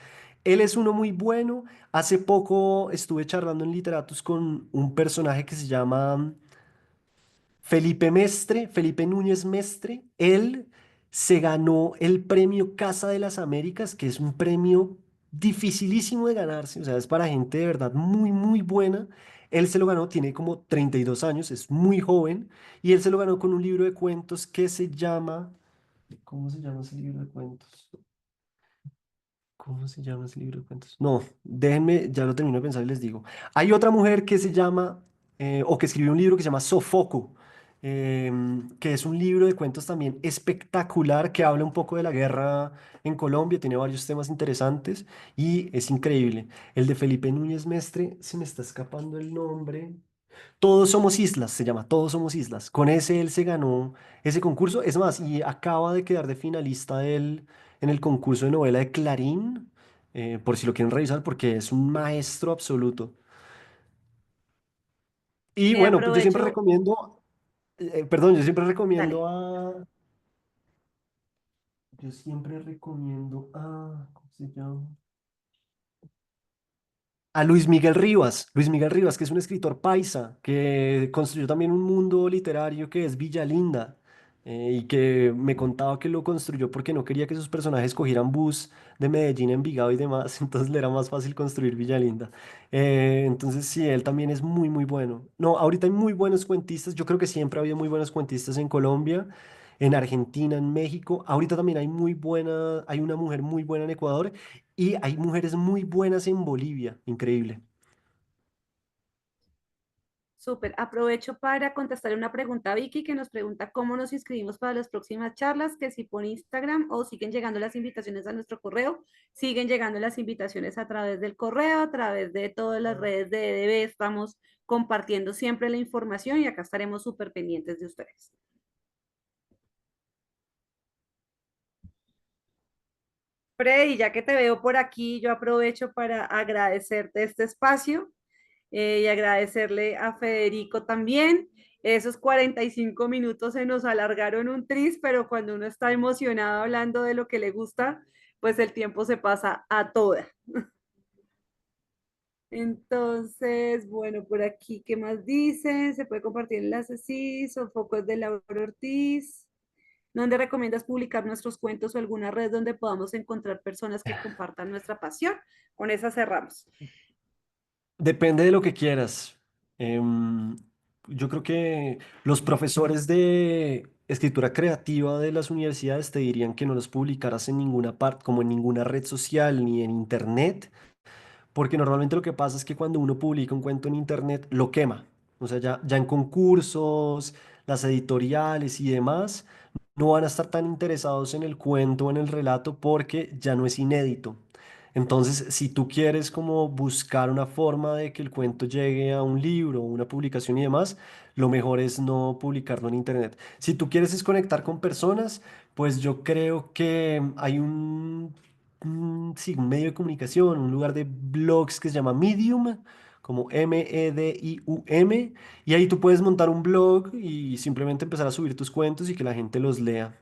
[SPEAKER 2] Él es uno muy bueno. Hace poco estuve charlando en Literatus con un personaje que se llama Felipe Mestre, Felipe Núñez Mestre. Él se ganó el premio Casa de las Américas, que es un premio dificilísimo de ganarse, o sea, es para gente de verdad muy, muy buena. Él se lo ganó, tiene como 32 años, es muy joven, y él se lo ganó con un libro de cuentos que se llama, ¿cómo se llama ese libro de cuentos? ¿Cómo se llama ese libro de cuentos? No, déjenme, ya lo termino de pensar y les digo. Hay otra mujer que se llama, o que escribió un libro que se llama Sofoco. que es un libro de cuentos también espectacular que habla un poco de la guerra en Colombia, tiene varios temas interesantes y es increíble. El de Felipe Núñez Mestre, se me está escapando el nombre. Todos somos islas, se llama Todos somos islas. Con ese él se ganó ese concurso. Es más, y acaba de quedar de finalista él en el concurso de novela de Clarín, por si lo quieren revisar, porque es un maestro absoluto. Y bueno, pues yo siempre
[SPEAKER 1] Aprovecho,
[SPEAKER 2] recomiendo, perdón,
[SPEAKER 1] dale.
[SPEAKER 2] yo siempre recomiendo ¿cómo se llama? A Luis Miguel Rivas, que es un escritor paisa, que construyó también un mundo literario que es Villalinda, y que me contaba que lo construyó porque no quería que sus personajes cogieran bus de Medellín a Envigado y demás, entonces le era más fácil construir Villalinda. Entonces sí, él también es muy, muy bueno. No, ahorita hay muy buenos cuentistas, yo creo que siempre ha habido muy buenos cuentistas en Colombia, en Argentina, en México. Ahorita también hay una mujer muy buena en Ecuador. Y hay mujeres muy buenas en Bolivia, increíble.
[SPEAKER 1] Súper. Aprovecho para contestar una pregunta a Vicky que nos pregunta cómo nos inscribimos para las próximas charlas, que si por Instagram o siguen llegando las invitaciones a nuestro correo, siguen llegando las invitaciones a través del correo, a través de todas las redes de EDB, estamos compartiendo siempre la información y acá estaremos súper pendientes de ustedes. Freddy, ya que te veo por aquí, yo aprovecho para agradecerte este espacio y agradecerle a Federico también. Esos 45 minutos se nos alargaron un tris, pero cuando uno está emocionado hablando de lo que le gusta, pues el tiempo se pasa a toda. Entonces, bueno, por aquí, ¿qué más dicen? Se puede compartir enlaces, sí, Sofocos de Laura Ortiz. ¿Dónde recomiendas publicar nuestros cuentos o alguna red donde podamos encontrar personas que compartan nuestra pasión? Con esa cerramos.
[SPEAKER 2] Depende de lo que quieras. Em, yo creo que los profesores de escritura creativa de las universidades te dirían que no los publicaras en ninguna parte, como en ninguna red social ni en internet, porque normalmente lo que pasa es que cuando uno publica un cuento en internet, lo quema. O sea, ya en concursos, las editoriales y demás, no van a estar tan interesados en el cuento o en el relato porque ya no es inédito. Entonces, si tú quieres como buscar una forma de que el cuento llegue a un libro, una publicación y demás, lo mejor es no publicarlo en internet. Si tú quieres es conectar con personas, pues yo creo que hay sí, un medio de comunicación, un lugar de blogs que se llama Medium, como Medium, y ahí tú puedes montar un blog y simplemente empezar a subir tus cuentos y que la gente los lea.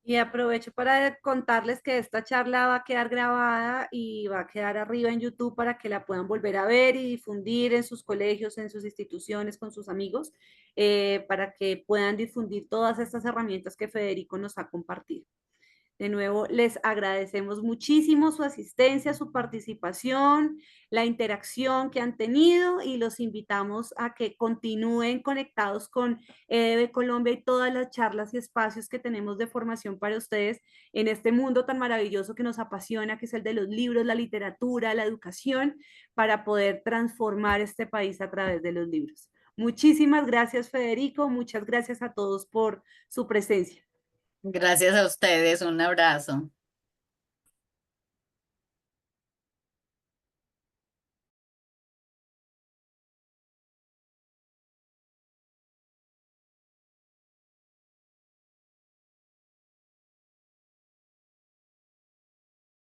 [SPEAKER 1] Y aprovecho para contarles que esta charla va a quedar grabada y va a quedar arriba en YouTube para que la puedan volver a ver y difundir en sus colegios, en sus instituciones, con sus amigos, para que puedan difundir todas estas herramientas que Federico nos ha compartido. De nuevo, les agradecemos muchísimo su asistencia, su participación, la interacción que han tenido y los invitamos a que continúen conectados con EDB Colombia y todas las charlas y espacios que tenemos de formación para ustedes en este mundo tan maravilloso que nos apasiona, que es el de los libros, la literatura, la educación, para poder transformar este país a través de los libros. Muchísimas gracias, Federico. Muchas gracias a todos por su presencia.
[SPEAKER 3] Gracias a ustedes, un abrazo.